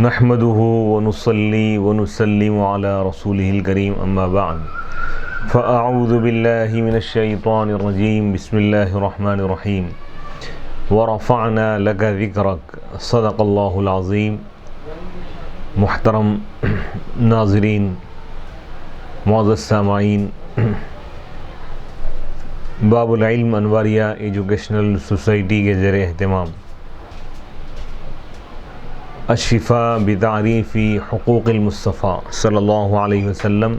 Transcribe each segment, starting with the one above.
نحمده ونصلي ونسلم على رسوله الكريم أما بعد فأعوذ بالله من الشيطان الرجيم بسم الله الرحمن الرحيم ورفعنا لك ذكرك صدق الله العظيم. محترم ناظرین، معزز سامعین، باب العلم انواریہ ایجوکیشنل سوسائٹی کے زیر اہتمام الشفاء بتعریف حقوق المصطفیٰ صلی اللہ علیہ وسلم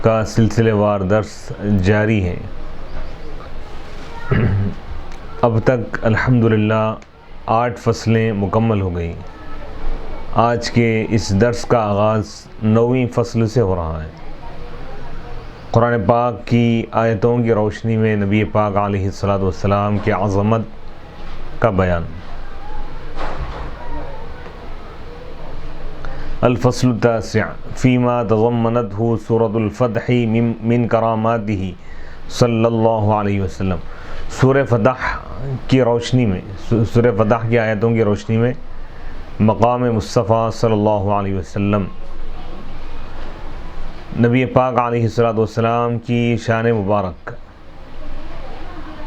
کا سلسلے وار درس جاری ہے. اب تک الحمدللہ 8 فصلیں مکمل ہو گئی. آج کے اس درس کا آغاز 9ویں فصل سے ہو رہا ہے. قرآن پاک کی آیتوں کی روشنی میں نبی پاک علیہ السلام کی عظمت کا بیان. الفصل التاسع فيما تضمنته سورة الفتح من کراماته صلی اللہ علیہ وسلم. سورہ فتح کی روشنی میں، سورہ فتح کی آیتوں کی روشنی میں مقام مصطفیٰ صلی اللہ علیہ وسلم، نبی پاک علیہ السلام کی شان مبارک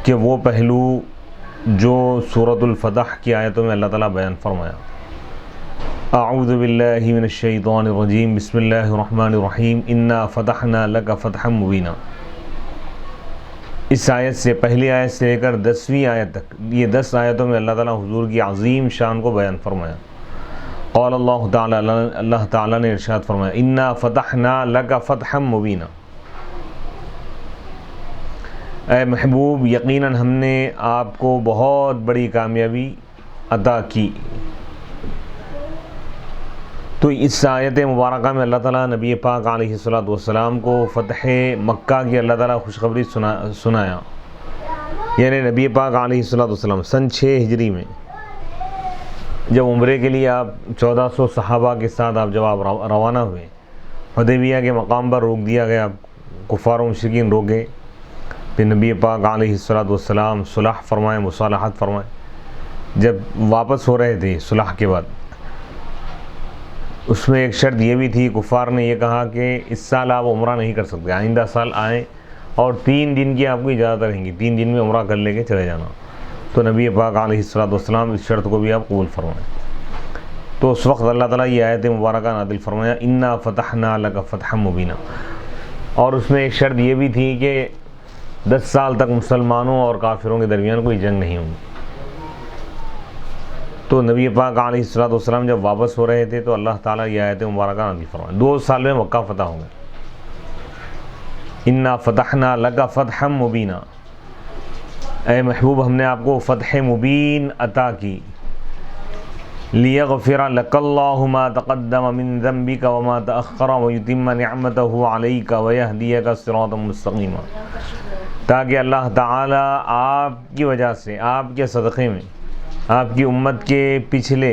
کہ وہ پہلو جو سورۃ الفتح کی آیتوں میں اللہ تعالیٰ بیان فرمایا. اعوذ باللہ من الشیطان الرجیم بسم اللہ الرحمن الرحیم انا فتحنا لک فتحا مبینا. اس آیت سے، پہلی آیت سے لے کر 10ویں آیت تک، یہ 10 آیتوں میں اللہ تعالیٰ حضور کی عظیم شان کو بیان فرمایا. قال اللہ تعالیٰ، اللہ تعالیٰ نے ارشاد فرمایا انا فتحنا لک فتحا مبینا. اے محبوب، یقیناً ہم نے آپ کو بہت بڑی کامیابی عطا کی. تو اس آیت مبارکہ میں اللہ تعالیٰ نبی پاک علیہ السلام کو فتح مکہ کی اللہ تعالیٰ خوشخبری سنایا. یعنی نبی پاک علیہ السلام سن 6 ہجری میں جب عمرے کے لیے آپ 1400 صحابہ کے ساتھ جب آپ روانہ ہوئے، حدیبیہ کے مقام پر روک دیا گیا، کفار و مشرکین روکے. پھر نبی پاک علیہ السلام صلح فرمائے، مصالحت فرمائے. جب واپس ہو رہے تھے صلح کے بعد، اس میں ایک شرط یہ بھی تھی، کفار نے یہ کہا کہ اس سال آپ عمرہ نہیں کر سکتے، آئندہ سال آئیں اور 3 دن کی آپ کو اجازت رہیں گی، 3 دن میں عمرہ کر لے کے چلے جانا. تو نبی پاک علیہ السلام اس شرط کو بھی آپ قبول فرمائیں. تو اس وقت اللہ تعالیٰ یہ آیت مبارکہ نازل فرمایا انا فتحنا لک فتحا مبینا. اور اس میں ایک شرط یہ بھی تھی کہ 10 سال تک مسلمانوں اور کافروں کے درمیان کوئی جنگ نہیں ہوگی. تو نبی پاک علیہ السلام جب واپس ہو رہے تھے تو اللہ تعالیٰ یہ آیت مبارکہ نازل فرمایا. 2 سال میں مکہ فتح ہو گیا. انا فتحنا لک فتحا مبینا. اے محبوب، ہم نے آپ کو فتح مبین عطا کی. لیغفر لک اللہ ما تقدم من ذنبک وما تأخر ویتم نعمتہ علیک ویہدیک صراطا مستقیما. تاکہ اللہ تعالیٰ آپ کی وجہ سے، آپ کے صدقے میں، آپ کی امت کے پچھلے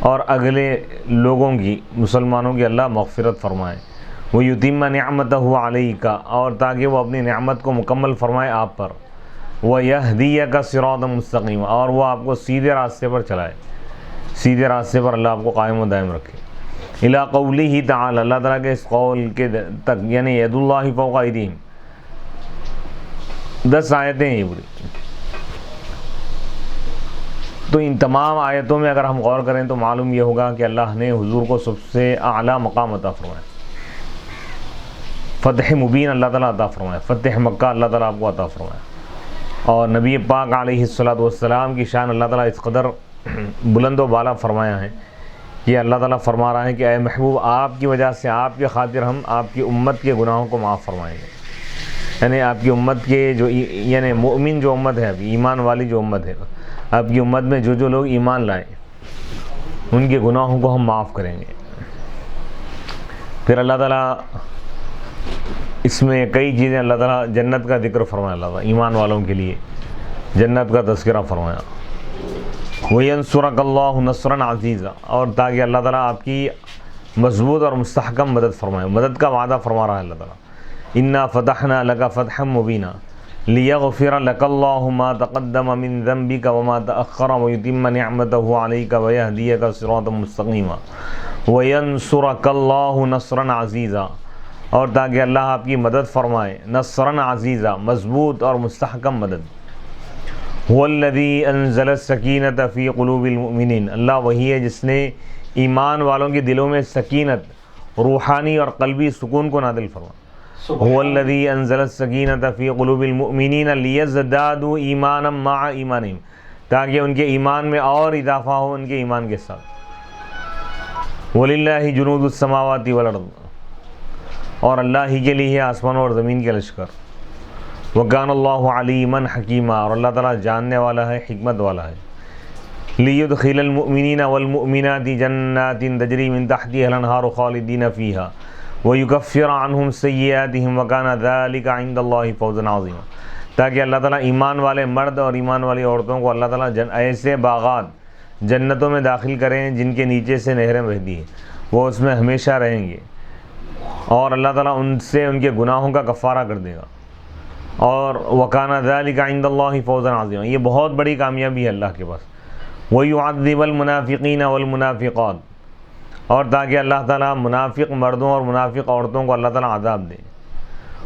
اور اگلے لوگوں کی، مسلمانوں کی اللہ مغفرت فرمائے. ویتم نعمتہ علیک، اور تاکہ وہ اپنی نعمت کو مکمل فرمائے آپ پر. وَيَهْدِيَكَ صِرَاطًا مُسْتَقِيمًا، اور وہ آپ کو سیدھے راستے پر چلائے، سیدھے راستے پر اللہ آپ کو قائم و دائم رکھے. اِلَىٰ قَوْلِهِ تَعَالَى، اللہ تعالیٰ کے اس قول کے تک، یعنی یَدُ اللَّهِ فَوْقَ أَيْدِيهِمْ. 10 آیتیں ہیں یہ پوری. تو ان تمام آیتوں میں اگر ہم غور کریں تو معلوم یہ ہوگا کہ اللہ نے حضور کو سب سے اعلیٰ مقام عطا فرمایا. فتح مبین اللہ تعالیٰ عطا فرمایا، فتح مکہ اللہ تعالیٰ آپ کو عطا فرمایا. اور نبی پاک علیہ السلام کی شان اللہ تعالیٰ اس قدر بلند و بالا فرمایا ہے کہ اللہ تعالیٰ فرما رہا ہے کہ اے محبوب، آپ کی وجہ سے، آپ کے خاطر ہم آپ کی امت کے گناہوں کو معاف فرمائیں گے. یعنی آپ کی امت کے جو، یعنی مؤمن جو امت ہے، ایمان والی جو امت ہے، آپ کی امت میں جو لوگ ایمان لائیں، ان کے گناہوں کو ہم معاف کریں گے. پھر اللہ تعالیٰ اس میں کئی چیزیں، اللہ تعالیٰ جنت کا ذکر فرمایا، اللہ تعالیٰ ایمان والوں کے لیے جنت کا تذکرہ فرمایا. وَيَنْصُرَكَ اللَّهُ نَصْرًا عَزِيزًا، اور تاکہ اللہ تعالیٰ آپ کی مضبوط اور مستحکم مدد فرمائے. مدد کا وعدہ فرما رہا ہے اللہ تعالیٰ. انا فتحنا لک فتحا مبینا، لیغفر لک اللہ ما تقدم من ذنبک وما تأخر ویتم نعمتہ علیک ویہدیک صراطا مستقیما وینصرک اللہ نصرا عزیزا، اور تاکہ اللہ آپ کی مدد فرمائے نصرا عزیزا، مضبوط اور مستحکم مدد۔ هو الذی انزل السکینۃ فی قلوب المؤمنین، اللہ وہی ہے جس نے ایمان والوں کے دلوں میں سکینت، روحانی اور قلبی سکون کو نازل فرمایا۔ هو الذی انزل السکینۃ فی قلوب المؤمنین لیزدادوا ایمانا مع ایمانہم، تاکہ ان کے ایمان میں اور اضافہ ہو ان کے ایمان کے ساتھ۔ وللہ جنود السماوات والارض، اور اللہ ہی کے لیے ہے آسمانوں اور زمین کے لشکر۔ وکان اللہ علیما حکیما، اور اللہ تعالیٰ جاننے والا ہے، حکمت والا ہے۔ لیدخل المؤمنین والمؤمنات جنات تجری من تحتها الانہار خالدین فیہا ویکفر عنہم سیئاتہم وکان ذلک عند اللہ فوزا عظیما، تاکہ اللہ تعالیٰ ایمان والے مرد اور ایمان والی عورتوں کو اللہ تعالیٰ ایسے باغات جنتوں میں داخل کریں جن کے نیچے سے نہریں بہتی ہیں، وہ اس میں ہمیشہ رہیں گے، اور اللہ تعالیٰ ان سے ان کے گناہوں کا کفارہ کر دے گا۔ اور وکان ذلک عند اللہ فوزا عظیما، یہ بہت بڑی کامیابی ہے اللہ کے پاس۔ ویعذب المنافقین والمنافقات، اور تاکہ اللہ تعالیٰ منافق مردوں اور منافق عورتوں کو اللہ تعالیٰ عذاب دے۔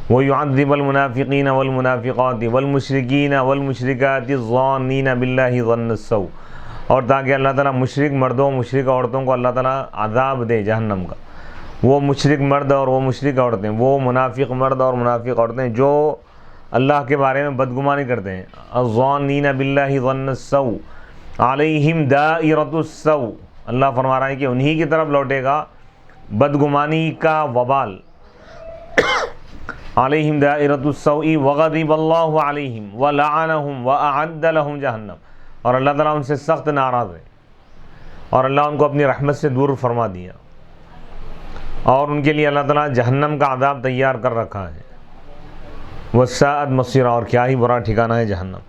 ویعذب المنافقین والمنافقات والمشرکین والمشرکات الظانین باللہ ظن السوء، اور تاکہ اللہ تعالیٰ مشرک مردوں مشرک عورتوں کو اللہ تعالیٰ عذاب دے جہنم کا۔ وہ مشرک مرد اور وہ مشرک عورتیں، وہ منافق مرد اور منافق عورتیں جو اللہ کے بارے میں بدگمانی کرتے ہیں۔ الظانین باللہ ظن السوء علیہم دائرۃ السوء، اللہ فرما رہا ہے کہ انہی کی طرف لوٹے گا بدگمانی کا وبال۔ علیہم دائرۃ السوء وغضب اللہ علیہم ولعنہم واعد لہم جہنم، اور اللہ تعالیٰ ان سے سخت ناراض ہے اور اللہ ان کو اپنی رحمت سے دور فرما دیا، اور ان کے لیے اللہ تعالیٰ جہنم کا عذاب تیار کر رکھا ہے۔ وساءت مصیرا، اور کیا ہی برا ٹھکانہ ہے جہنم۔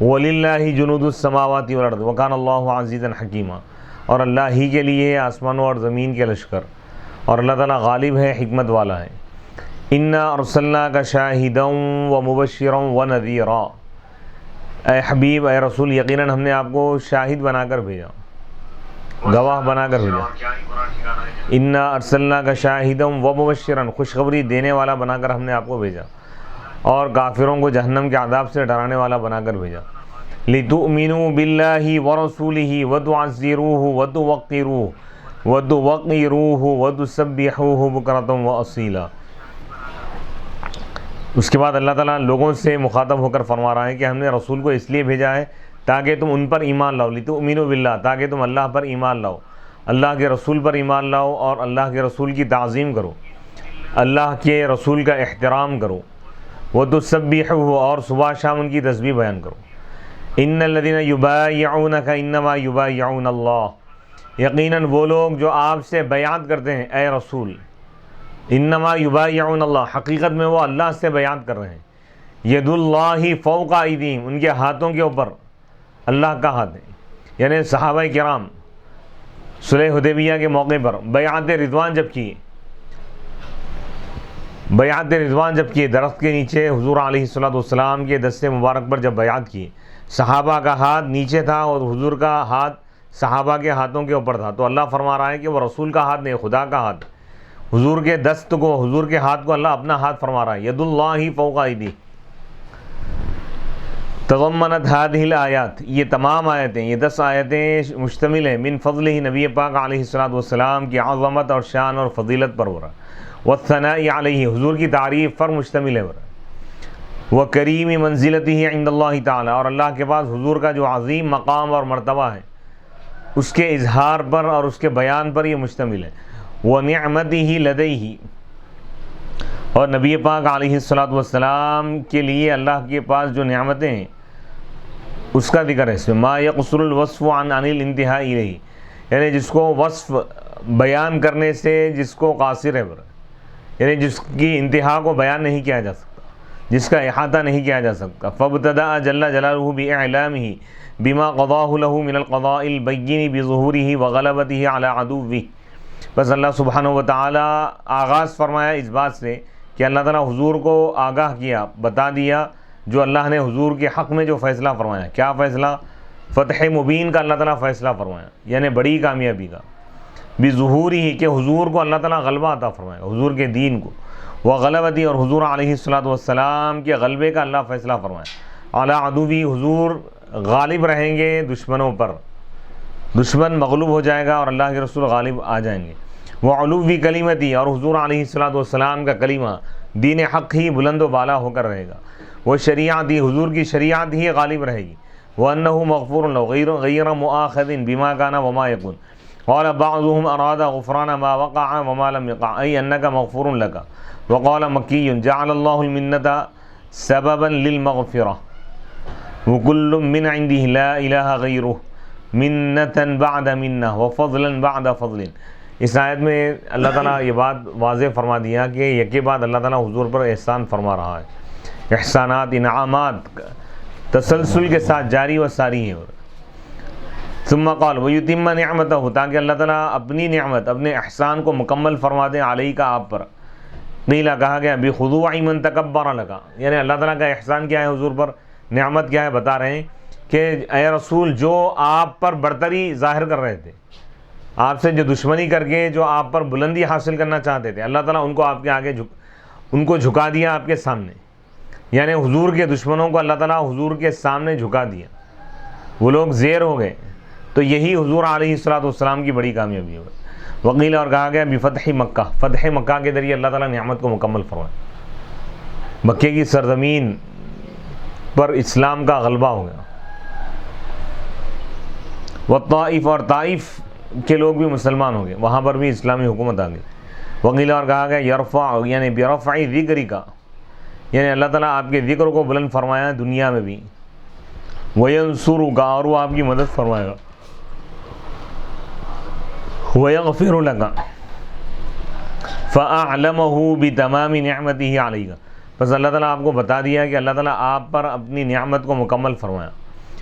وللہ جنود السماوات والارض وکان اللہ عزیزا حکیما، اور اللہ ہی کے لیے آسمانوں اور زمین کے لشکر، اور اللہ تعالیٰ غالب ہے، حکمت والا ہے۔ انا ارسلناک شاہدا ومبشرا ونذیرا، اے حبیب اے رسول، یقیناً ہم نے آپ کو شاہد بنا کر بھیجا، گواہ بنا کر بھیجا۔ انا ارسلناک شاہدا ومبشرا، خوشخبری دینے والا بنا کر ہم نے آپ کو بھیجا، اور کافروں کو جہنم کے عذاب سے ڈرانے والا بنا کر بھیجا۔ لِتُؤْمِنُوا بِاللَّهِ وَرَسُولِهِ وَتُعَزِّرُوهُ وَتُوَقِّرُوهُ وَتُسَبِّحُوهُ بُكْرَةً وَأَصِيلًا۔ اس کے بعد اللہ تعالیٰ لوگوں سے مخاطب ہو کر فرما رہا ہے کہ ہم نے رسول کو اس لیے بھیجا ہے تاکہ تم ان پر ایمان لاؤ، لِتُؤْمِنُوا بِاللَّهِ، تاکہ تم اللہ پر ایمان لاؤ، اللہ کے رسول پر ایمان لاؤ، اور اللہ کے رسول کی تعظیم کرو، اللہ کے رسول کا احترام کرو۔ وَتُسَبِّحُوهُ، اور صبح شام ان کی تسبیح بیان کرو۔ ان الذین یبایعونک انما یبایعون اللہ، یقیناً وہ لوگ جو آپ سے بیعت کرتے ہیں اے رسول، انما یبایعون اللہ، حقیقت میں وہ اللہ سے بیعت کر رہے ہیں۔ ید اللہ فوق ایدیہم، ان کے ہاتھوں کے اوپر اللہ کا ہاتھ ہے، یعنی صحابہ کرام صلح حدیبیہ کے موقع پر بیعت رضوان جب کیے، درخت کے نیچے حضور علیہ السلام کے دست مبارک پر جب بیعت کی، صحابہ کا ہاتھ نیچے تھا اور حضور کا ہاتھ صحابہ کے ہاتھوں کے اوپر تھا، تو اللہ فرما رہا ہے کہ وہ رسول کا ہاتھ نہیں، خدا کا ہاتھ، حضور کے دست کو، حضور کے ہاتھ کو اللہ اپنا ہاتھ فرما رہا ہے۔ ید اللہ فوق ایدیہم۔ تضمنت هذه الآیات، یہ تمام آیتیں، یہ 10 آیتیں مشتمل ہیں من فضلہ، نبی پاک علیہ السلام کی عظمت اور شان اور فضیلت پر، والثناء علیہ، حضور کی تعریف پر مشتمل ہے، وکریم منزلتہ عند اللہ تعالی، اور اللہ کے پاس حضور کا جو عظیم مقام اور مرتبہ ہے اس کے اظہار پر اور اس کے بیان پر یہ مشتمل ہے۔ ونعمتہ لدیہ، اور نبی پاک علیہ السلام کے لیے اللہ کے پاس جو نعمتیں ہیں اس کا ذکر ہے اس میں۔ ما یقصر الوصف عن الانتہاء الیہ، یعنی جس کو وصف بیان کرنے سے جس کو قاصر ہے، یعنی جس کی انتہا کو بیان نہیں کیا جا سکتا، جس کا احاطہ نہیں کیا جا سکتا۔ فابتدأ جل جلالہ بإعلامہ بما قضاہ لہ من القضاء البین بظہورہ وغلبتہ علی عدوہ، بس اللہ سبحانہ وتعالی آغاز فرمایا اس بات سے کہ اللہ تعالیٰ حضور کو آگاہ کیا، بتا دیا جو اللہ نے حضور کے حق میں جو فیصلہ فرمایا. کیا فیصلہ؟ فتح مبین کا اللہ تعالیٰ فیصلہ فرمایا، یعنی بڑی کامیابی کا. بظہور ہی کہ حضور کو اللہ تعالیٰ غلبہ عطا فرمایا، حضور کے دین کو. وغلبتی اور حضور علیہ الصلوۃ والسلام کے غلبے کا اللہ فیصلہ فرمایا. علی عدوی حضور غالب رہیں گے دشمنوں پر، دشمن مغلوب ہو جائے گا اور اللہ کے رسول غالب آ جائیں گے. وعلوی کلمتی اور حضور علیہ الصلوۃ والسلام کا کلمہ دین حق ہی بلند و بالا ہو کر رہے گا. وہ شریعت ہی حضور کی شریعت ہی غالب رہے گی. وَأَنَّهُ مَغْفُورٌ لَهُ غَيْرَ مُؤَاخَذٍ بِمَا كَانَ وَمَا يَكُونُ. قَالَ بَعْضُهُمْ أَرَادَ غُفْرَانَ مَا وَقَعَ وَمَا لَمْ يَقَعْ أَيْ أَنَّكَ مَغْفُورٌ لَكَ. وَقَالَ مَكِّيٌّ جَعَلَ اللَّهُ الْمِنَّةَ سَبَبًا لِلْمَغْفِرَةِ وَكُلٌّ مِّنْ عِندِهِ لَا إِلَٰهَ غَيْرُهُ مِنَّةً بَعْدَ مِنَّةٍ وَفَضْلًا بَعْدَ فَضْلٍ. اس آیت میں اللہ تعالیٰ یہ بات واضح فرما دیا کہ یکے بعد اللہ تعالیٰ حضور پر احسان فرما رہا ہے. احسانات، انعامات تسلسل کے ساتھ جاری و ساری ہیں. ثم قال ویتم نعمتہ تاکہ اللہ تعالیٰ اپنی نعمت، اپنے احسان کو مکمل فرما دیں علیہ کا آپ پر. قیلا کہا گیا بخضوع من تکبر لگا، یعنی اللہ تعالیٰ کا احسان کیا ہے حضور پر، نعمت کیا ہے بتا رہے ہیں کہ اے رسول جو آپ پر برتری ظاہر کر رہے تھے، آپ سے جو دشمنی کر کے جو آپ پر بلندی حاصل کرنا چاہتے تھے، اللہ تعالیٰ ان کو آپ کے آگے ان کو جھکا دیا آپ کے سامنے. یعنی حضور کے دشمنوں کو اللہ تعالیٰ حضور کے سامنے جھکا دیا، وہ لوگ زیر ہو گئے. تو یہی حضور علیہ الصلوۃ والسلام کی بڑی کامیابی ہوئی. وقیل اور کہا گیا بفتح مکہ، فتح مکہ کے ذریعے اللہ تعالیٰ نعمت کو مکمل فرمایا. مکے کی سرزمین پر اسلام کا غلبہ ہو گیا. والطائف اور طائف کے لوگ بھی مسلمان ہو گئے، وہاں پر بھی اسلامی حکومت آ گئی. وقیل اور کہا گیا یرفع یعنی برفع ذکری کا، یعنی اللہ تعالیٰ آپ کے ذکر کو بلند فرمایا دنیا میں بھی. وینصرک اور وہ آپ کی مدد فرمائے گا. ویغفر لک فاعلمہ بتمام نعمتہ علیک، بس اللہ تعالیٰ آپ کو بتا دیا کہ اللہ تعالیٰ آپ پر اپنی نعمت کو مکمل فرمایا.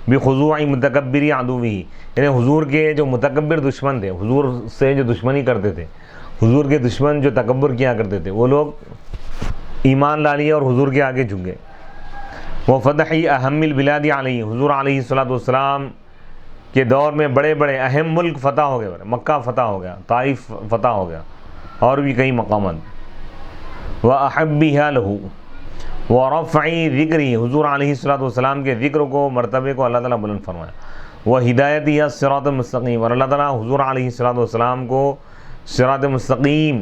بخضوع متکبری عدوہ، یعنی حضور کے جو متکبر دشمن تھے، حضور سے جو دشمنی کرتے تھے، حضور کے دشمن جو تکبر کیا کرتے تھے، وہ لوگ ایمان لا لیے اور حضور کے آگے جھک گئے. وفتح اہم البلاد علیہ، حضور علیہ الصلوۃ والسلام کے دور میں بڑے بڑے اہم ملک فتح ہو گئے، مکہ فتح ہو گیا، طائف فتح ہو گیا، اور بھی کئی مقامات. وأحبها له ورفع ذکری، حضور علیہ الصلوۃ والسلام کے ذکر کو، مرتبے کو اللہ تعالیٰ بلند فرمایا. وہدایتہ الصراط المستقیم، اور اللہ تعالیٰ حضور علیہ الصلوۃ والسلام کو صراط مستقیم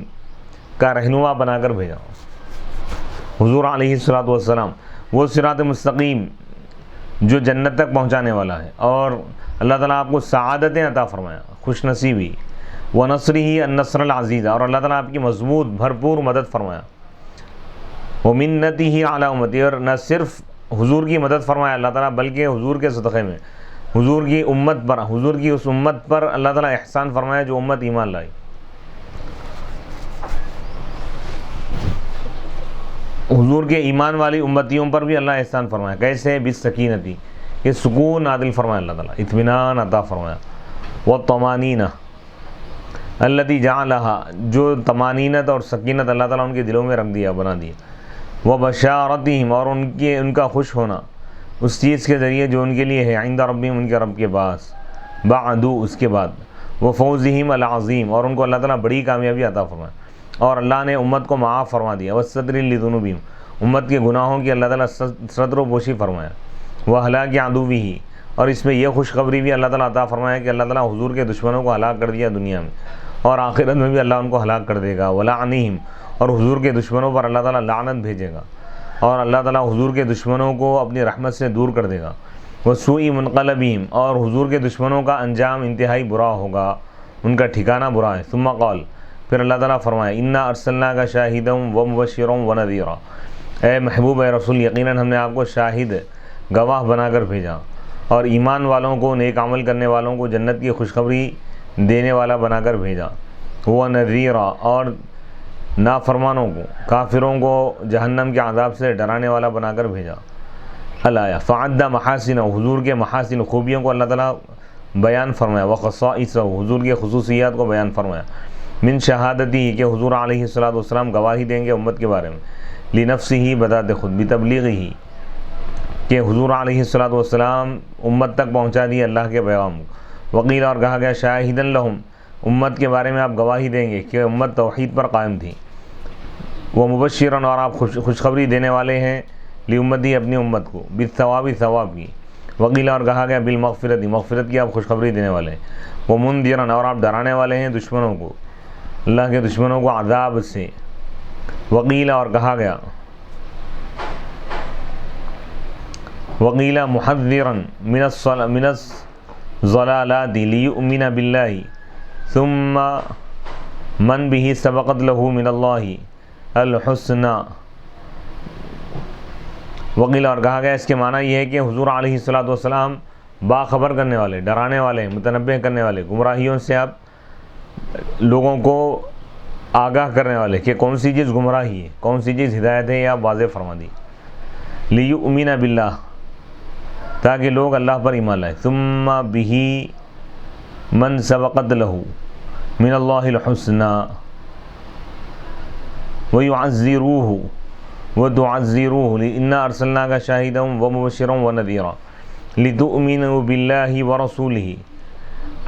کا رہنما بنا کر بھیجا. حضور علیہ الصلوۃ والسلام وہ صراط مستقیم جو جنت تک پہنچانے والا ہے، اور اللہ تعالیٰ آپ کو سعادتیں عطا فرمایا، خوش نصیبی. ونصرہ النصر العزیز، اور اللہ تعالیٰ آپ کی مضبوط بھرپور مدد فرمایا. ومنتہ علی امتی، اور نہ صرف حضور کی مدد فرمایا اللہ تعالیٰ بلکہ حضور کے صدقے میں حضور کی امت پر، حضور کی اس امت پر اللہ تعالیٰ احسان فرمایا جو امت ایمان لائی. حضور کے ایمان والی امتیوں پر بھی اللہ احسان فرمایا. کیسے؟ بالسکینتی، یہ سکون نازل فرمایا اللہ تعالیٰ، اطمینان عطا فرمایا. والطمانینہ التی جعلہا، جو طمانینت اور سکینت اللہ تعالیٰ ان کے دلوں میں رکھ دیا، بنا دیا. وبشارتہم، اور ان کا خوش ہونا اس چیز کے ذریعے جو ان کے لیے ہے، عند ربہم، ان کے رب کے پاس، بعدو اس کے بعد. وفوزہم العظیم، اور ان کو اللہ تعالیٰ بڑی کامیابی عطا فرمایا. اور اللہ نے امت کو معاف فرما دیا. والستر لذنوبہم، امت کے گناہوں کی اللہ تعالیٰ ستر و پوشی فرمایا. وہلاک عدوہ، اور اس میں یہ خوشخبری بھی اللہ تعالیٰ عطا فرمایا کہ اللہ تعالیٰ حضور کے دشمنوں کو ہلاک کر دیا دنیا میں، اور آخرت میں بھی اللہ ان کو ہلاک کر دے گا. ولعنہم، اور حضور کے دشمنوں پر اللہ تعالیٰ لعنت بھیجے گا، اور اللہ تعالیٰ حضور کے دشمنوں کو اپنی رحمت سے دور کر دے گا. وسوء منقلبہم، اور حضور کے دشمنوں کا انجام انتہائی برا ہوگا، ان کا ٹھکانہ برا ہے. ثم قال، پھر اللہ تعالیٰ فرمایا انا ارسلناک شاہدا ومبشرا ونذیرا، اے محبوب اے رسول، یقیناً ہم نے آپ کو شاہد، گواہ بنا کر بھیجا، اور ایمان والوں کو، نیک عمل کرنے والوں کو جنت کی خوشخبری دینے والا بنا کر بھیجا. ونذیرا، اور نافرمانوں کو، کافروں کو جہنم کے عذاب سے ڈرانے والا بنا کر بھیجا. الآیہ فعد محاسن، حضور کے محاسن خوبیوں کو اللہ تعالیٰ بیان فرمایا. وخصائص، حضور کے خصوصیات کو بیان فرمایا. من شہادتی، کہ حضور علیہ الصلوۃ والسلام گواہی دیں گے امت کے بارے میں. لنفسہ، بذات خود. بتبلیغہ، کہ حضور علیہ الصلوۃ والسلام امت تک پہنچا دیے اللہ کے پیغام کو۔ وقیل اور کہا گیا شاہدًا لہم، امت کے بارے میں آپ گواہی دیں گے کہ امت توحید پر قائم تھی۔ وہ مبشراً اور آپ خوشخبری دینے والے ہیں لامتی اپنی امت کو، بالثواب ثواب کی۔ وقیل اور کہا گیا بالمغفرت، مغفرت کی آپ خوشخبری دینے والے ہیں۔ وہ منذراً اور آپ ڈرانے والے ہیں دشمنوں کو، اللہ کے دشمنوں کو عذاب سے۔ وقیل اور کہا گیا وقیل محذراً من الضلالات لیؤمن باللہ ثم من به سبقت له من اللہ الحسنى۔ وقیل اور کہا گیا اس کے معنی یہ ہے کہ حضور علیہ الصلوۃ والسلام باخبر کرنے والے، ڈرانے والے، متنبہ کرنے والے، گمراہیوں سے آپ لوگوں کو آگاہ کرنے والے کہ کون سی چیز گمراہی ہے، کون سی چیز ہدایت ہے، یہ آپ واضح فرما دی۔ لیؤمن باللہ، تاکہ لوگ اللہ پر ایمان لائیں۔ ثم به من سبقت له من اللہ الحسنى ويعزروه وتعزروه إنا أرسلناك شاهدا ومبشرا ونذيرا لتؤمنوا بالله ورسوله۔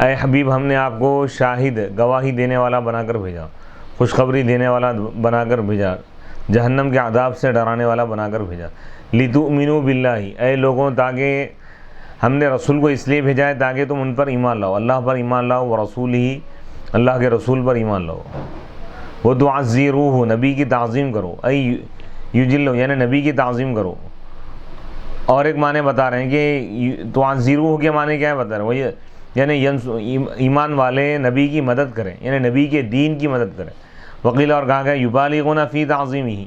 اے حبیب ہم نے آپ کو شاہد، گواہی دینے والا بنا کر بھیجا، خوشخبری دینے والا بنا کر بھیجا، جہنم کے عذاب سے ڈرانے والا بنا کر بھیجا۔ لتؤمنوا باللہ، اے لوگوں تاکہ ہم نے رسول کو اس لیے بھیجا ہے تاکہ تم ان پر ایمان لاؤ، اللہ پر ایمان لاؤ، ورسولہ، اللہ کے رسول پر ایمان لاؤ۔ وتعزروه، نبی کی تعظیم کرو، اے یجلو یعنی نبی کی تعظیم کرو۔ اور ایک معنی بتا رہے ہیں کہ تعزروه کے معنی کیا ہے بتا رہے ہیں، وہ یعنی ایمان والے نبی کی مدد کریں، یعنی نبی کے دین کی مدد کریں۔ وقیل اور کہا گیا یبالغون فی تعظیمہ،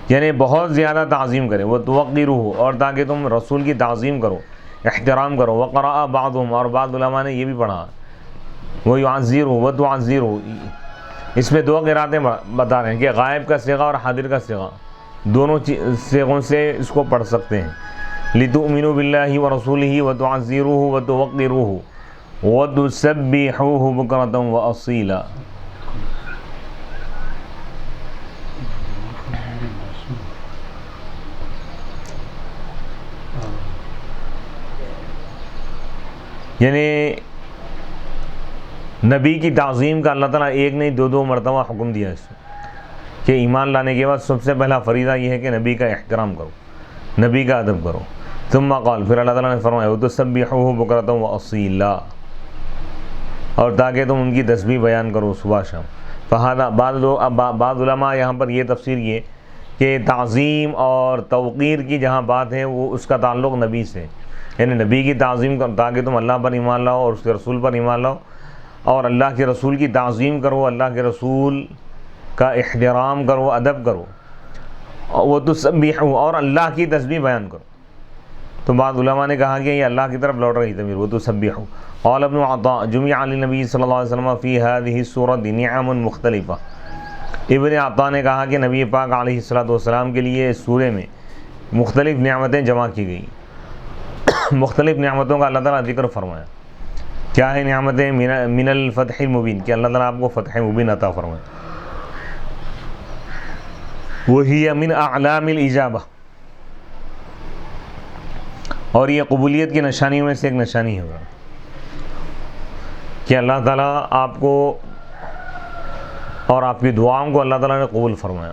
یعنی بہت زیادہ تعظیم کریں۔ وہ توقروه، اور تاکہ تم رسول کی تعظیم کرو، احترام کرو۔ وقرأ بعضهم، اور بعض علماء نے یہ بھی پڑھا وہ یعزروه و تعزروه، اس میں دو قراتیں بتا رہے ہیں کہ غائب کا صیغہ اور حاضر کا صیغہ، دونوں صیغوں سے اس کو پڑھ سکتے ہیں۔ لتؤمنوا باللہ ورسولہ وتعزروه وتوقروه وتسبحوه بکرة واصیلا۔ یعنی نبی کی تعظیم کا اللہ تعالیٰ ایک نہیں دو مرتبہ حکم دیا اس میں کہ ایمان لانے کے بعد سب سے پہلا فریضہ یہ ہے کہ نبی کا احترام کرو، نبی کا ادب کرو۔ ثم قال، پھر اللہ تعالیٰ نے فرمایا وتسبحوه بکرة واصیلا، اور تاکہ تم ان کی تسبیح بیان کرو صبح شام۔ فہذا بعض علماء یہاں پر یہ تفسیر کیے کہ تعظیم اور توقیر کی جہاں بات ہے وہ اس کا تعلق نبی سے، یعنی نبی کی تعظیم کرو تاکہ تم اللہ پر ایمان لاؤ اور اس کے رسول پر ایمان لاؤ، اور اللہ کے رسول کی تعظیم کرو، اللہ کے رسول کا احترام کرو، ادب کرو۔ وہ تسبحوا، اور اللہ کی تسبیح بیان کرو۔ تو بعض علماء نے کہا کہ یہ اللہ کی طرف لوٹ رہی ضمیر، وہ تسبحوا۔ قال ابن عطاء جمع للنبی صلی اللہ علیہ وسلم فی هذه السورة نعم مختلفہ۔ ابن عطاء نے کہا کہ نبی پاک علیہ الصلوۃ والسلام کے لیے اس سورے میں مختلف نعمتیں جمع کی گئی، مختلف نعمتوں کا اللہ تعالیٰ ذکر فرمایا۔ کیا ہے نعمتیں؟ من الفتح المبین، کہ اللہ تعالیٰ آپ کو فتح مبین عطا فرمائے۔ وہی من اعلام الاجابہ، اور یہ قبولیت کی نشانیوں میں سے ایک نشانی ہوگا کہ اللہ تعالیٰ آپ کو اور آپ کی دعاؤں کو اللہ تعالیٰ نے قبول فرمایا۔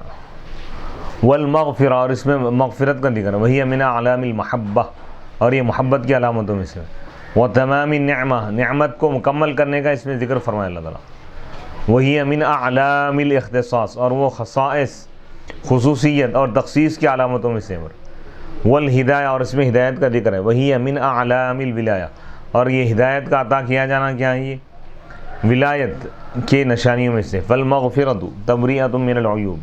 والمغفرہ، اور اس میں مغفرت کا ذکر ہے۔ وہی من اعلام المحبہ، اور یہ محبت کی علامتوں میں سے۔ وتمام النعمہ، نعمت کو مکمل کرنے کا اس میں ذکر فرمایا اللہ تعالیٰ۔ وہی من اعلام الاختصاص، اور وہ خصائص، خصوصیت اور تخصیص کی علامتوں میں سے۔ والہدایہ، اور اس میں ہدایت کا ذکر ہے۔ وہی من اعلام الولایہ، اور یہ ہدایت کا عطا کیا جانا کیا ہے؟ یہ ولایت کے نشانیوں میں سے۔ فالمغفرۃ تبریئۃ من العیوب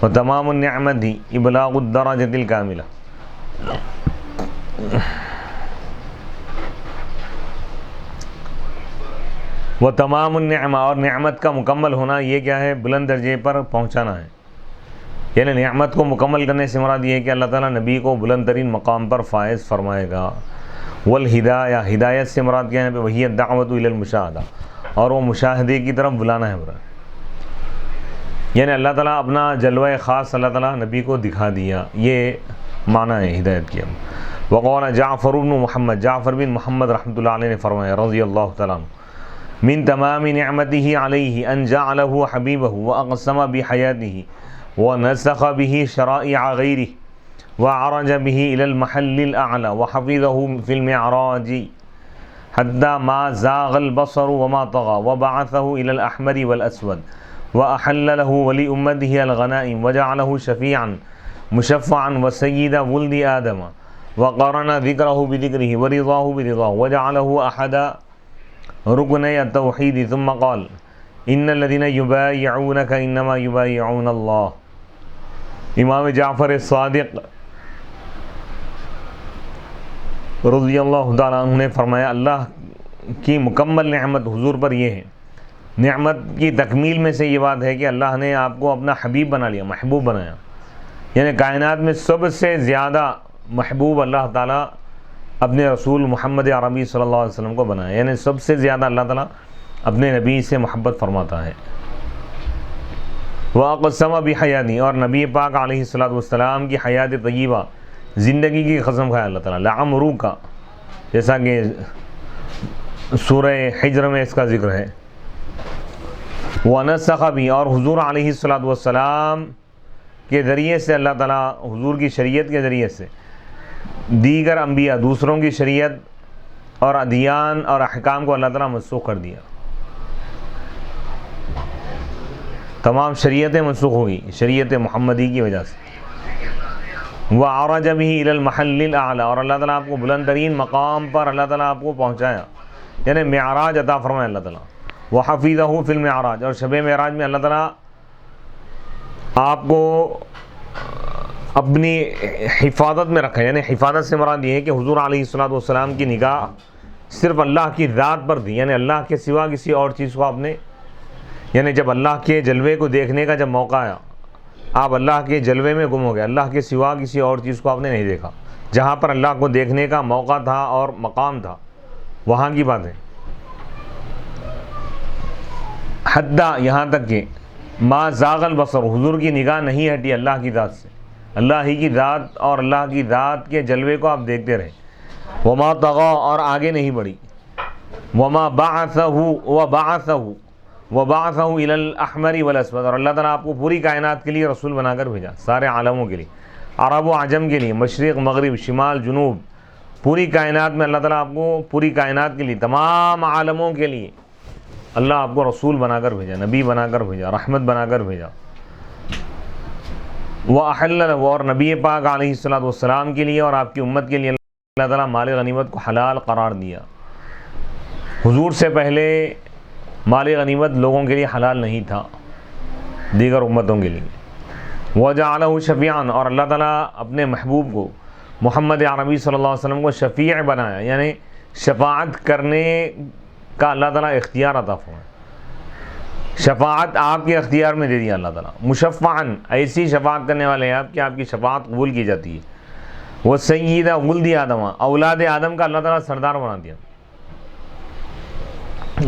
وتمام النعمت ابلاغ الدرجۃ الکاملہ۔ وہ تمام النعمہ، اور نعمت کا مکمل ہونا، یہ کیا ہے؟ بلند درجے پر پہنچانا ہے۔ یعنی نعمت کو مکمل کرنے سے مراد یہ ہے کہ اللہ تعالیٰ نبی کو بلند ترین مقام پر فائز فرمائے گا۔ والہدایہ، ہدایت سے مراد کیا ہے؟ وہی الدعوۃ الی المشاہدہ، اور وہ مشاہدے کی طرف بلانا ہے برا۔ یعنی اللہ تعالیٰ اپنا جلوہ خاص اللہ تعالیٰ نبی کو دکھا دیا، یہ معنی ہے ہدایت کی۔ وقال جعفر بن محمد، جعفر بن محمد رحمۃ اللہ علیہ نے فرمایا رضی اللہ تعالیٰ عنہ، من تمام نعمته علیہ ان جعلہ حبیبہ واقسم بحیاتہ ونسخ به شرائع غیرہ وعرج به الى المحل الاعلى وحفظه في المعراج حتى ما زاغ البصر وما طغى وبعثه الى الاحمر والاسود وأحل له ولأمته الغنائم وجعله شفيعا مشفعا وسيد ولد آدم وقرن ذكره بذكره ورضاه برضاه وجعله أحد ركني التوحيد ثم قال إن الذين يبايعونك إنما يبايعون الله۔ امام جعفر صادق رضی اللہ تعالیٰ عنہ نے فرمایا اللہ کی مکمل نعمت حضور پر یہ ہے، نعمت کی تکمیل میں سے یہ بات ہے کہ اللہ نے آپ کو اپنا حبیب بنا لیا، محبوب بنایا، یعنی کائنات میں سب سے زیادہ محبوب اللہ تعالیٰ اپنے رسول محمد عربی صلی اللہ علیہ وسلم کو بنایا، یعنی سب سے زیادہ اللہ تعالیٰ اپنے نبی سے محبت فرماتا ہے۔ وَأَقْسَمَ بِحَيَاتِهِ، اور نبی پاک علیہ الصلوۃ والسلام کی حیات طیبہ، زندگی کی قسم کھایا اللہ تعالیٰ، لَعَمْرُكَ، جیسا کہ سورہ حجر میں اس کا ذکر ہے۔ وَنَسَخَ بِهِ، اور حضور علیہ الصلوۃ والسلام کے ذریعے سے اللہ تعالیٰ، حضور کی شریعت کے ذریعے سے دیگر انبیاء، دوسروں کی شریعت اور ادیان اور احکام کو اللہ تعالیٰ منسوخ کر دیا، تمام شریعتیں منسوخ ہوگی شریعت محمدی کی وجہ سے۔ وَعَرَجَ بِهِ إِلَى الْمَحَلِّ الْأَعْلَى، اور اللہ تعالیٰ آپ کو بلند ترین مقام پر اللہ تعالیٰ آپ کو پہنچایا، یعنی معراج عطا فرمایا اللہ تعالیٰ۔ وَحَفِظَهُ فِي الْمِعْرَاجِ، اور شب معراج میں اللہ تعالیٰ آپ کو اپنی حفاظت میں رکھا، یعنی حفاظت سے مراد یہ ہے کہ حضور علیہ الصلوۃ والسلام کی نگاہ صرف اللہ کی ذات پر تھی، یعنی اللہ کے سوا کسی اور چیز کو آپ نے، یعنی جب اللہ کے جلوے کو دیکھنے کا جب موقع آیا، آپ اللہ کے جلوے میں گم ہو گئے، اللہ کے سوا کسی اور چیز کو آپ نے نہیں دیکھا۔ جہاں پر اللہ کو دیکھنے کا موقع تھا اور مقام تھا وہاں کی بات ہے، حدّا، یہاں تک کہ ما زاغ البصر، حضور کی نگاہ نہیں ہٹی اللہ کی ذات سے، اللہ ہی کی ذات اور اللہ کی ذات کے جلوے کو آپ دیکھتے رہے۔ وما طغى، اور آگے نہیں بڑھی۔ وما وبعثه الى الاحمر والاسود، اور اللہ تعالیٰ آپ کو پوری کائنات کے لیے رسول بنا کر بھیجا، سارے عالموں کے لیے، عرب و عجم کے لیے، مشرق مغرب شمال جنوب، پوری کائنات میں اللہ تعالیٰ آپ کو، پوری کائنات کے لیے، تمام عالموں کے لیے اللہ آپ کو رسول بنا کر بھیجا، نبی بنا کر بھیجا، رحمت بنا کر بھیجا۔ وَأَحَلَّ لَهُ، اور نبی پاک علیہ الصلوۃ والسلام کے لیے اور آپ کی امت کے لیے اللہ تعالیٰ مال غنیمت کو حلال قرار دیا۔ حضور سے پہلے مال غنیمت لوگوں کے لیے حلال نہیں تھا، دیگر امتوں کے لیے۔ وَجَعَلَهُ شَفِيعًا، اور اللہ تعالیٰ اپنے محبوب کو، محمد عربی صلی اللہ علیہ وسلم کو شفیع بنایا، یعنی شفاعت کرنے کا اللہ تعالیٰ اختیار عطا فرمایا، شفاعت آپ کے اختیار میں دے دیا اللہ تعالیٰ۔ مشفعاً، ایسی شفاعت کرنے والے ہیں آپ کہ آپ کی شفاعت قبول کی جاتی ہے۔ وہ سید ولد آدم، اولاد آدم کا اللہ تعالیٰ سردار بنا دیا،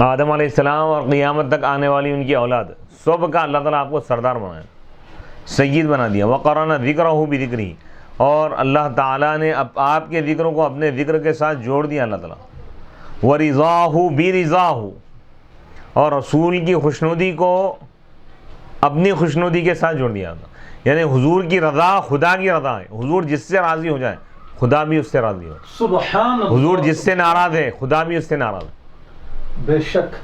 آدم علیہ السلام اور قیامت تک آنے والی ان کی اولاد سب کا اللہ تعالیٰ آپ کو سردار بنایا، سید بنا دیا۔ وقرن ذکرہ بذکرہ، اور اللہ تعالیٰ نے آپ کے ذکروں کو اپنے ذکر کے ساتھ جوڑ دیا اللہ تعالیٰ۔ ورضاہ برضاہ، اور رسول کی خوشنودی کو اپنی خوشنودی کے ساتھ جوڑ دیا تھا، یعنی حضور کی رضا خدا کی رضا ہے، حضور جس سے راضی ہو جائے خدا بھی اس سے راضی ہو، سبحان اللہ، حضور جس سے ناراض ہے خدا بھی اس سے ناراض ہے۔ بے شک۔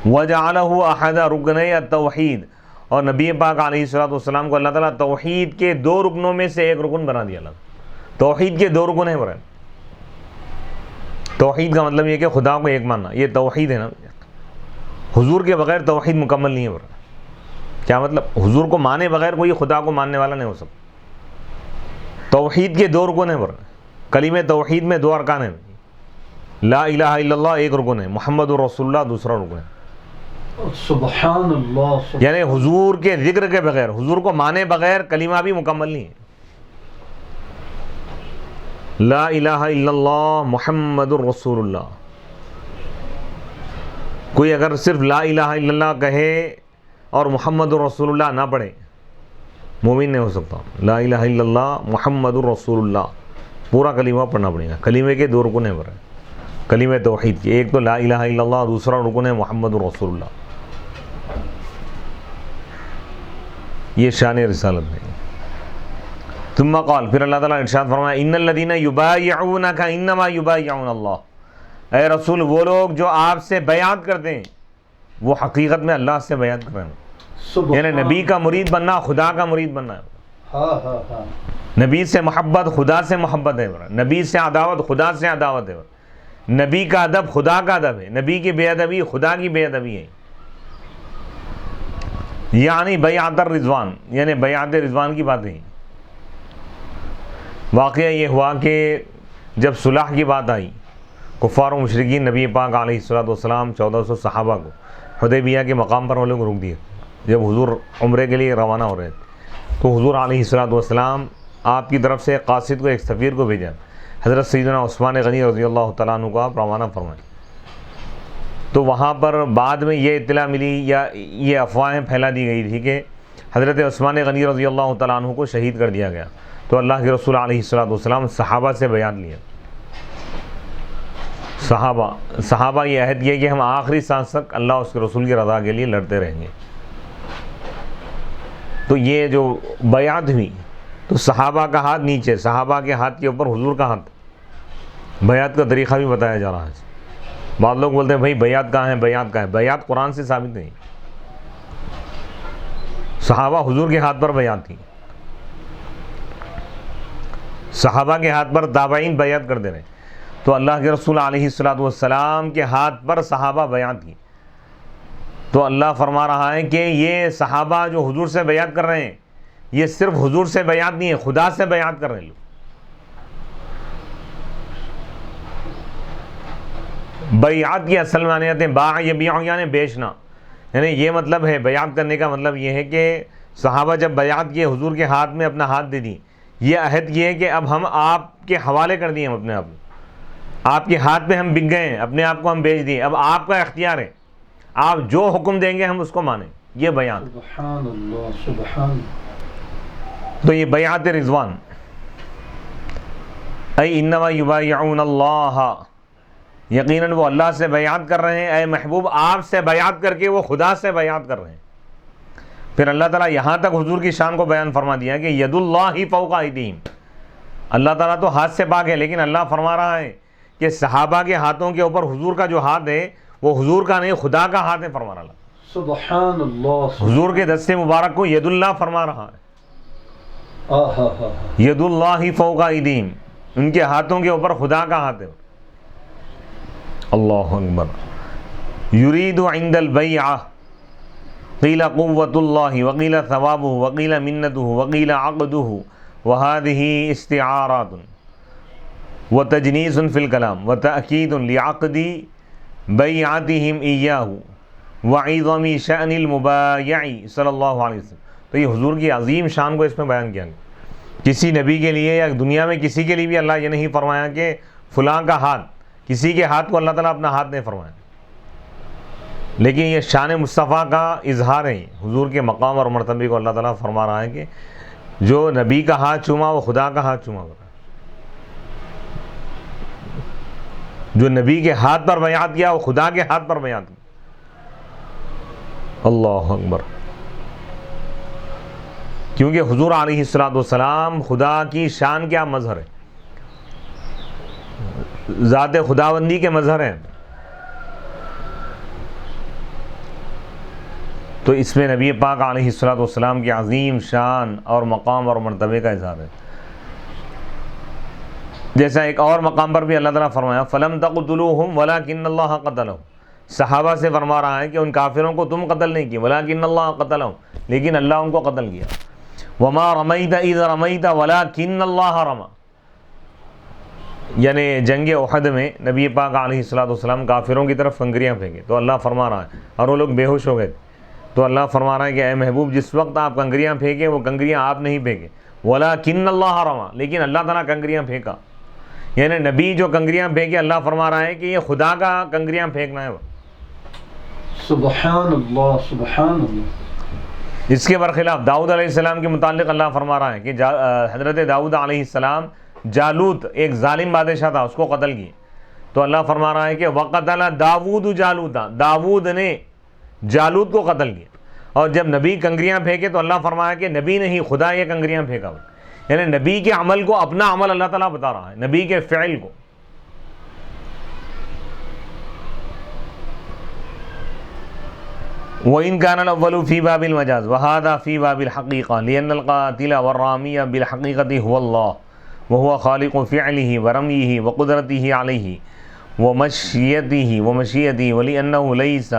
وَجَعَلَهُ أَحَدَ رُكْنَيْ التَّوْحِيدِ، اور نبی پاک علیہ الصلوۃ والسلام کو اللہ تعالیٰ توحید کے دو رکنوں میں سے ایک رکن بنا دیا اللہ۔ توحید کے دو رکن ہیں برائے، توحید کا مطلب یہ کہ خدا کو ایک ماننا، یہ توحید ہے نا۔ حضور کے بغیر توحید مکمل نہیں ہے برائے، کیا مطلب؟ حضور کو مانے بغیر کوئی خدا کو ماننے والا نہیں ہو سکتا۔ توحید کے دو رکن ہیں برائے، کلمہ توحید میں دو ارکان ہیں، لا الہ الا اللہ ایک رکن ہے، محمد رسول اللہ دوسرا رکن ہے۔ سبحان اللہ، یعنی حضور کے ذکر کے بغیر، حضور کو مانے بغیر کلمہ بھی مکمل نہیں ہے۔ لا الہ الا اللہ محمد الرسول اللہ، کوئی اگر صرف لا الہ الا اللہ کہے اور محمد الرسول اللہ نہ پڑھے مومن نہیں ہو سکتا. لا الہ الا اللہ محمد الرسول اللہ پورا کلمہ پڑھنا پڑے گا. کلمے کے دو رکن ہیں پر کلمہ توحید کے, ایک تو لا الہ الا اللہ, دوسرا رکن ہے محمد الرسول اللہ. یہ شان رسالت ہے. ثم قال, پھر اللہ تعالیٰ ارشاد فرمایا, ان الذین یبایعونک انما یبایعون اللہ. اے رسول, وہ لوگ جو آپ سے بیعت کرتے ہیں وہ حقیقت میں اللہ سے بیعت کر رہے ہیں. یعنی نبی کا مرید بننا خدا کا مرید بننا ہے. ہاں نبی سے محبت خدا سے محبت ہے. نبی سے عداوت خدا سے عداوت ہے. نبی کا ادب خدا کا ادب ہے. نبی کی بے ادبی خدا کی بے ادبی ہے. یعنی بیعت الرضوان, یعنی بیعت رضوان کی بات ہے. واقعہ یہ ہوا کہ جب صلح کی بات آئی, کفار و مشرکین نبی پاک علیہ الصلوۃ والسلام 1400 صحابہ کو حدیبیہ کے مقام پر والوں کو روک دیا. جب حضور عمرے کے لیے روانہ ہو رہے تھے تو حضور علیہ الصلوۃ والسلام آپ کی طرف سے قاصد کو, ایک سفیر کو بھیجا, حضرت سیدنا عثمان غنی رضی اللہ تعالیٰ عنہ کو آپ روانہ فرمائیں. تو وہاں پر بعد میں یہ اطلاع ملی یا یہ افواہیں پھیلا دی گئی تھی کہ حضرت عثمان غنی رضی اللہ تعالیٰ عنہ کو شہید کر دیا گیا. تو اللہ کے رسول علیہ الصلوۃ والسلام صحابہ سے بیعت لیا. صحابہ یہ عہد کیا کہ ہم آخری سانس تک اللہ اس کے رسول کی رضا کے لیے لڑتے رہیں گے. تو یہ جو بیعت ہوئی تو صحابہ کا ہاتھ نیچے, صحابہ کے ہاتھ کے اوپر حضور کا ہاتھ. بیعت کا طریقہ بھی بتایا جا رہا ہے. بعض لوگ بولتے ہیں بھائی بیعت کہاں ہے, بیعت کہاں ہے. بیعت قرآن سے ثابت نہیں. صحابہ حضور کے ہاتھ پر بیعت تھی. صحابہ کے ہاتھ پر تابعین بیعت کر دے رہے. تو اللہ کے رسول علیہ الصلوۃ والسلام کے ہاتھ پر صحابہ بیعت کی. تو اللہ فرما رہا ہے کہ یہ صحابہ جو حضور سے بیعت کر رہے ہیں یہ صرف حضور سے بیعت نہیں ہے, خدا سے بیعت کر رہے ہیں. لوگ بیعت کی اصل معنی آتے ہیں باع یبیع, یعنی بیچنا. یعنی یہ مطلب ہے بیعت کرنے کا مطلب یہ ہے کہ صحابہ جب بیعت کیے حضور کے ہاتھ میں اپنا ہاتھ دے دی, یہ عہد یہ ہے کہ اب ہم آپ کے حوالے کر دیے, ہم اپنے آپ کے ہاتھ میں ہم بک گئے ہیں, اپنے آپ کو ہم بیچ دیے, اب آپ کا اختیار ہے, آپ جو حکم دیں گے ہم اس کو مانیں. یہ بیعت. سبحان اللہ سبحان. تو یہ بیعت رضوان. ای انما یبایعون اللہ, یقیناً وہ اللہ سے بیعت کر رہے ہیں. اے محبوب, آپ سے بیعت کر کے وہ خدا سے بیعت کر رہے ہیں. پھر اللہ تعالیٰ یہاں تک حضور کی شان کو بیان فرما دیا کہ ید اللہ فوق ایدیہم. اللہ تعالیٰ تو ہاتھ سے پاک ہے, لیکن اللہ فرما رہا ہے کہ صحابہ کے ہاتھوں کے اوپر حضور کا جو ہاتھ ہے وہ حضور کا نہیں خدا کا ہاتھ ہے. فرما رہا سبحان اللہ. حضور کے دست مبارک کو ید اللہ فرما رہا ہے. ید اللہ فوق ایدیہم, ان کے ہاتھوں کے اوپر خدا کا ہاتھ ہے. اللہ اکبر. یرید عند البیعہ قیل قوت اللہ وقیل ثوابہ وقیل منتہ وقیل عقدہ وہذہ استعارات وتجنیس فی الکلام وتأکید لعقد بیعتہم ایاہ وعظم شأن المبایع صلی اللہ علیہ وسلم. تو یہ حضور کی عظیم شان کو اس میں بیان کیا گیا. کسی نبی کے لیے یا دنیا میں کسی کے لیے بھی اللہ یہ نہیں فرمایا کہ فلاں کا ہاتھ, کسی کے ہاتھ کو اللہ تعالیٰ اپنا ہاتھ نہیں فرمایا. لیکن یہ شان مصطفیٰ کا اظہار ہے. حضور کے مقام اور مرتبے کو اللہ تعالیٰ فرما رہا ہے کہ جو نبی کا ہاتھ چوما وہ خدا کا ہاتھ چوما. جو نبی کے ہاتھ پر بیعت کیا وہ خدا کے ہاتھ پر بیعت کیا. اللہ اکبر. کیونکہ حضور علیہ الصلوۃ والسلام خدا کی شان کیا مظہر ہے, ذات خداوندی کے مظہر ہیں. تو اس میں نبی پاک علیہ الصلوۃ والسلام کی عظیم شان اور مقام اور مرتبے کا اظہار ہے. جیسا ایک اور مقام پر بھی اللہ تعالیٰ فرمایا فَلَمْ تَقْتُلُوهُمْ وَلَكِنَّ اللَّهَ قَتَلَهُمْ. صحابہ سے فرما رہا ہے کہ ان کافروں کو تم قتل نہیں کیے, وَلَكِنَّ اللَّهَ قَتَلَهُمْ, لیکن اللہ ان کو قتل کیا. وَمَا رَمَيْتَ إِذْ رَمَيْتَ وَلَكِنَّ اللَّهَ رَمَى. یعنی جنگ احد میں نبی پاک علیہ الصلوۃ والسلام کافروں کی طرف کنکریاں پھینکے تو اللہ فرما رہا ہے, اور وہ لوگ بے ہوش ہو گئے. تو اللہ فرما رہا ہے کہ اے محبوب جس وقت آپ کنکریاں پھینکے وہ کنکریاں آپ نہیں پھینکے, وَلَكِنَّ اللَّهَ رَمَى, لیکن اللہ تعالیٰ کنکریاں پھینکا. یعنی نبی جو کنکریاں پھینکے اللہ فرما رہا ہے کہ یہ خدا کا کنکریاں پھینکنا ہے. سبحان اللہ سبحان اللہ. اس کے برخلاف داؤد علیہ السلام کے متعلق اللہ فرما رہا ہے کہ حضرت داؤد علیہ السلام جالوت ایک ظالم بادشاہ تھا، اس کو قتل کیے. تو اللہ فرما رہا ہے کہ وقتل داؤد جالوتا، داؤد نے جالوت کو قتل کیا. اور جب نبی کنگریاں پھینکے تو اللہ فرمایا کہ نبی نہیں، خدا یہ کنگریاں پھینکا. یعنی نبی کے عمل کو اپنا عمل اللہ تعالیٰ بتا رہا ہے، نبی کے فعل کو. وَإِنْ كَانَ الْأَوَّلُ فِي بَابِ الْمَجَازِ وَهَذَا فِي بَابِ الْحَقِيقَةِ لِأَنَّ الْقَاتِلَ وَالرَّامِيَ بِالْحَقِيقَةِ هُوَ اللَّهُ وَهُوَ خَالِقُ فِعْلِهِ وَرَمْيِهِ وَقُدْرَتِهِ عَلَيْهِ وَمَشِيَّتِهِ وَلِأَنَّهُ لَيْسَ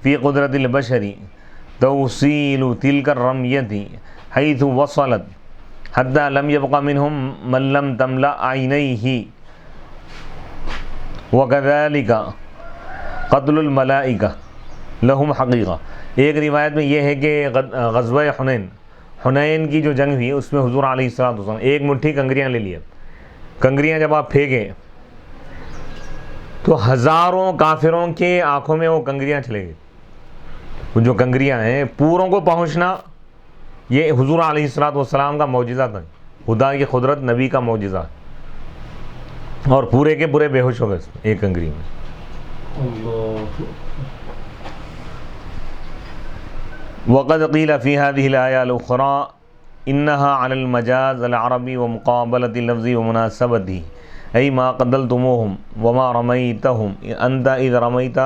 فِي قُدْرَةِ الْبَشَرِ تَوْصِيلُ تِلْكَ الرَّمْيَةِ حَيْثُ وَصَلَتْ حَتَّى لَمْ يَبْقَ مِنْهُمْ مَنْ لَمْ تَمْلَأْ عَيْنَيْهِ وَكَذَلِكَ قَتْلُ الْمَلَائِكَةِ لہم حقیقہ. ایک روایت میں یہ ہے کہ غزوہ حنین کی جو جنگ ہوئی اس میں حضور علیہ السلام ایک مٹھی کنگریاں لے لیے. کنگریاں جب آپ پھینکے تو ہزاروں کافروں کے آنکھوں میں وہ کنگریاں چلے گئی. وہ جو کنگریاں ہیں پوروں کو پہنچنا یہ حضور علیہ السلام کا معجزہ تھا، خدا کی قدرت، نبی کا معجزہ. اور پورے کے پورے بے ہوش ہو گئے ایک کنگری میں. اللہ. وقد قيل في هذه الآية الأخرى إنها على المجاز العربي ومقابلة اللفظ ومناسبته، أي ما قتلتموهم وما رميتهم أنت إذ رميت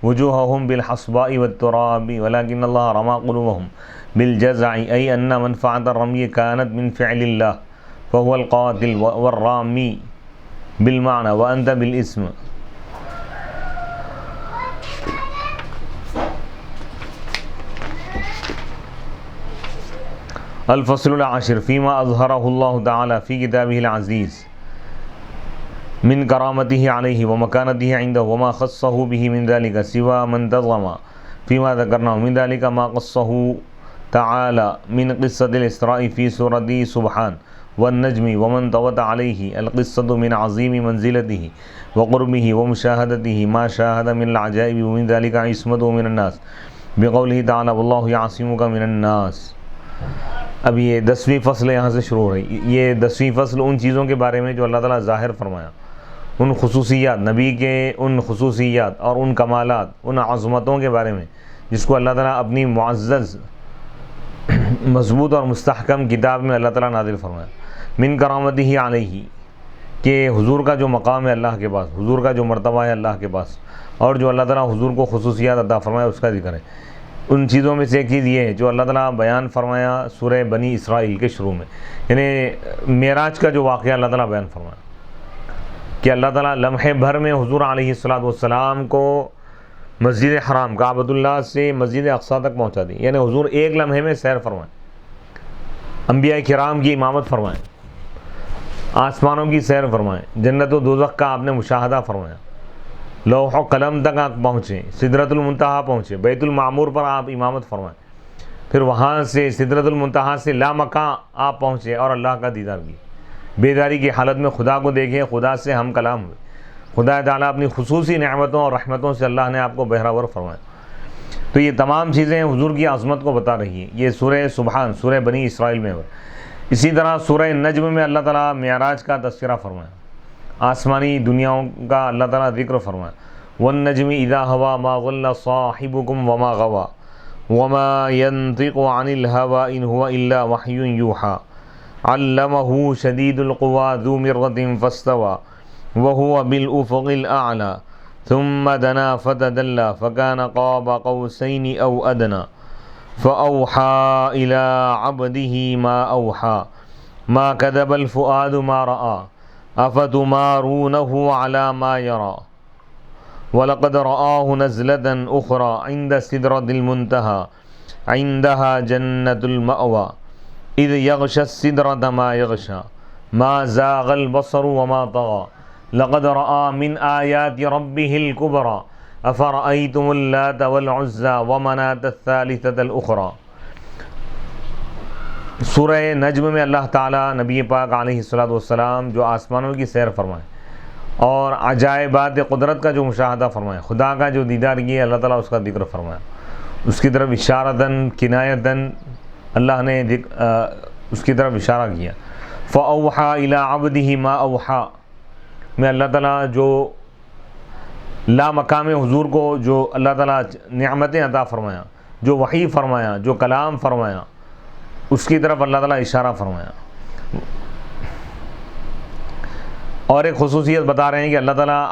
وجوههم بالحصباء والتراب ولكن الله رمى قلوبهم بالجزع، أي أن منفعة الرمي كانت من فعل الله فهو القاتل والرامي بالمعنى وأنت بالاسم. الفصل العاشر فيما أظهره الله تعالى في كتابه العزيز من كرامته عليه ومكانته عنده وما خصه به من ذلك سوى من تظلم فيما ذكرناه من ذلك ما قصه تعالى من قصة الإسراء في سورة سبحان والنجم ومن طوت عليه القصة من عظيم منزلته وقربه ومشاهدته ما شاهد من العجائب ومن ذلك عصمته من الناس بقوله تعالى والله يعصمك من الناس. اب یہ 10ویں فصل یہاں سے شروع ہو رہی. یہ 10ویں فصل ان چیزوں کے بارے میں جو اللہ تعالیٰ ظاہر فرمایا، ان خصوصیات، نبی کے ان خصوصیات اور ان کمالات، ان عظمتوں کے بارے میں جس کو اللہ تعالیٰ اپنی معزز مضبوط اور مستحکم کتاب میں اللہ تعالیٰ نازل فرمایا. من کرامتہ علیہ، کہ حضور کا جو مقام ہے اللہ کے پاس، حضور کا جو مرتبہ ہے اللہ کے پاس، اور جو اللہ تعالیٰ حضور کو خصوصیات عطا فرمایا اس کا ذکر ہے. ان چیزوں میں سے ایک چیز یہ ہے جو اللہ تعالیٰ بیان فرمایا سورہ بنی اسرائیل کے شروع میں، یعنی معراج کا جو واقعہ اللہ تعالیٰ بیان فرمایا کہ اللہ تعالیٰ لمحے بھر میں حضور علیہ السلام کو مسجد حرام کعبۃ اللہ سے مسجد اقصیٰ تک پہنچا دی. یعنی حضور ایک لمحے میں سیر فرمائیں، انبیاء کرام کی امامت فرمائیں، آسمانوں کی سیر فرمائیں، جنت و دوزخ کا آپ نے مشاہدہ فرمایا، لوح و قلم تک آپ پہنچے، سدرۃ المنتہا پہنچے، بیت المعمور پر آپ امامت فرمائیں، پھر وہاں سے سدرۃ المنتہا سے لامکاں آپ پہنچے اور اللہ کا دیدار کی، بیداری کی حالت میں خدا کو دیکھے، خدا سے ہم کلام ہوئے. خدا تعالیٰ اپنی خصوصی نعمتوں اور رحمتوں سے اللہ نے آپ کو بہراور فرمایا. تو یہ تمام چیزیں حضور کی عظمت کو بتا رہی ہیں. یہ سورہ سبحان، سورہ بنی اسرائیل میں ہے. اسی طرح سورہ نجم میں اللہ تعالیٰ معراج کا تذکرہ فرمایا، آسمانی دنیاؤں کا اللہ تعالیٰ ذکر فرمایا. والنجم اذا ہوا ما ضل صاحبکم وما غوا وما ينطق عن الهوى ان هو الا وحی یوحى علمه شدید القوى ذو مرة فاستوى وهو بالافق الاعلى ثم دنا فتدلى فكان قاب قوسين او ادنى فاوحى الى عبده ما اوحى ما كذب الفؤاد ما راى افتمارونه على ما يرى وَلَقَدْ رَآهُ نَزْلَةً أُخْرَى عِنْدَ سِدْرَةِ الْمُنْتَهَى عِنْدَهَا جَنَّةُ الْمَأْوَى إِذْ يَغْشَى السِّدْرَةَ مَا يَغْشَى مَا زَاغَ الْبَصَرُ وَمَا طَغَى لَقَدْ رَآى مِنْ آيَاتِ رَبِّهِ الْكُبْرَى أَفَرَأَيْتُمُ اللَّاتَ وَالْعُزَّى وَمَنَاةَ الثَّالِثَةَ الْأُخْرَى. سورہ نجم میں اللہ تعالیٰ نبی پاک علیہ السلام جو آسمانوں کی سیر فرمائے اور عجائبات قدرت کا جو مشاہدہ فرمایا، خدا کا جو دیدار کیا اللہ تعالیٰ اس کا ذکر فرمایا، اس کی طرف اشارتاً کنایتاً اللہ نے اس کی طرف اشارہ کیا۔ فَأَوْحَى إِلَىٰ عَبْدِهِ مَا أَوْحَى میں اللہ تعالیٰ جو لا مقام حضور کو جو اللہ تعالیٰ نعمتیں عطا فرمایا، جو وحی فرمایا، جو کلام فرمایا، اس کی طرف اللہ تعالیٰ اشارہ فرمایا۔ اور ایک خصوصیت بتا رہے ہیں کہ اللہ تعالیٰ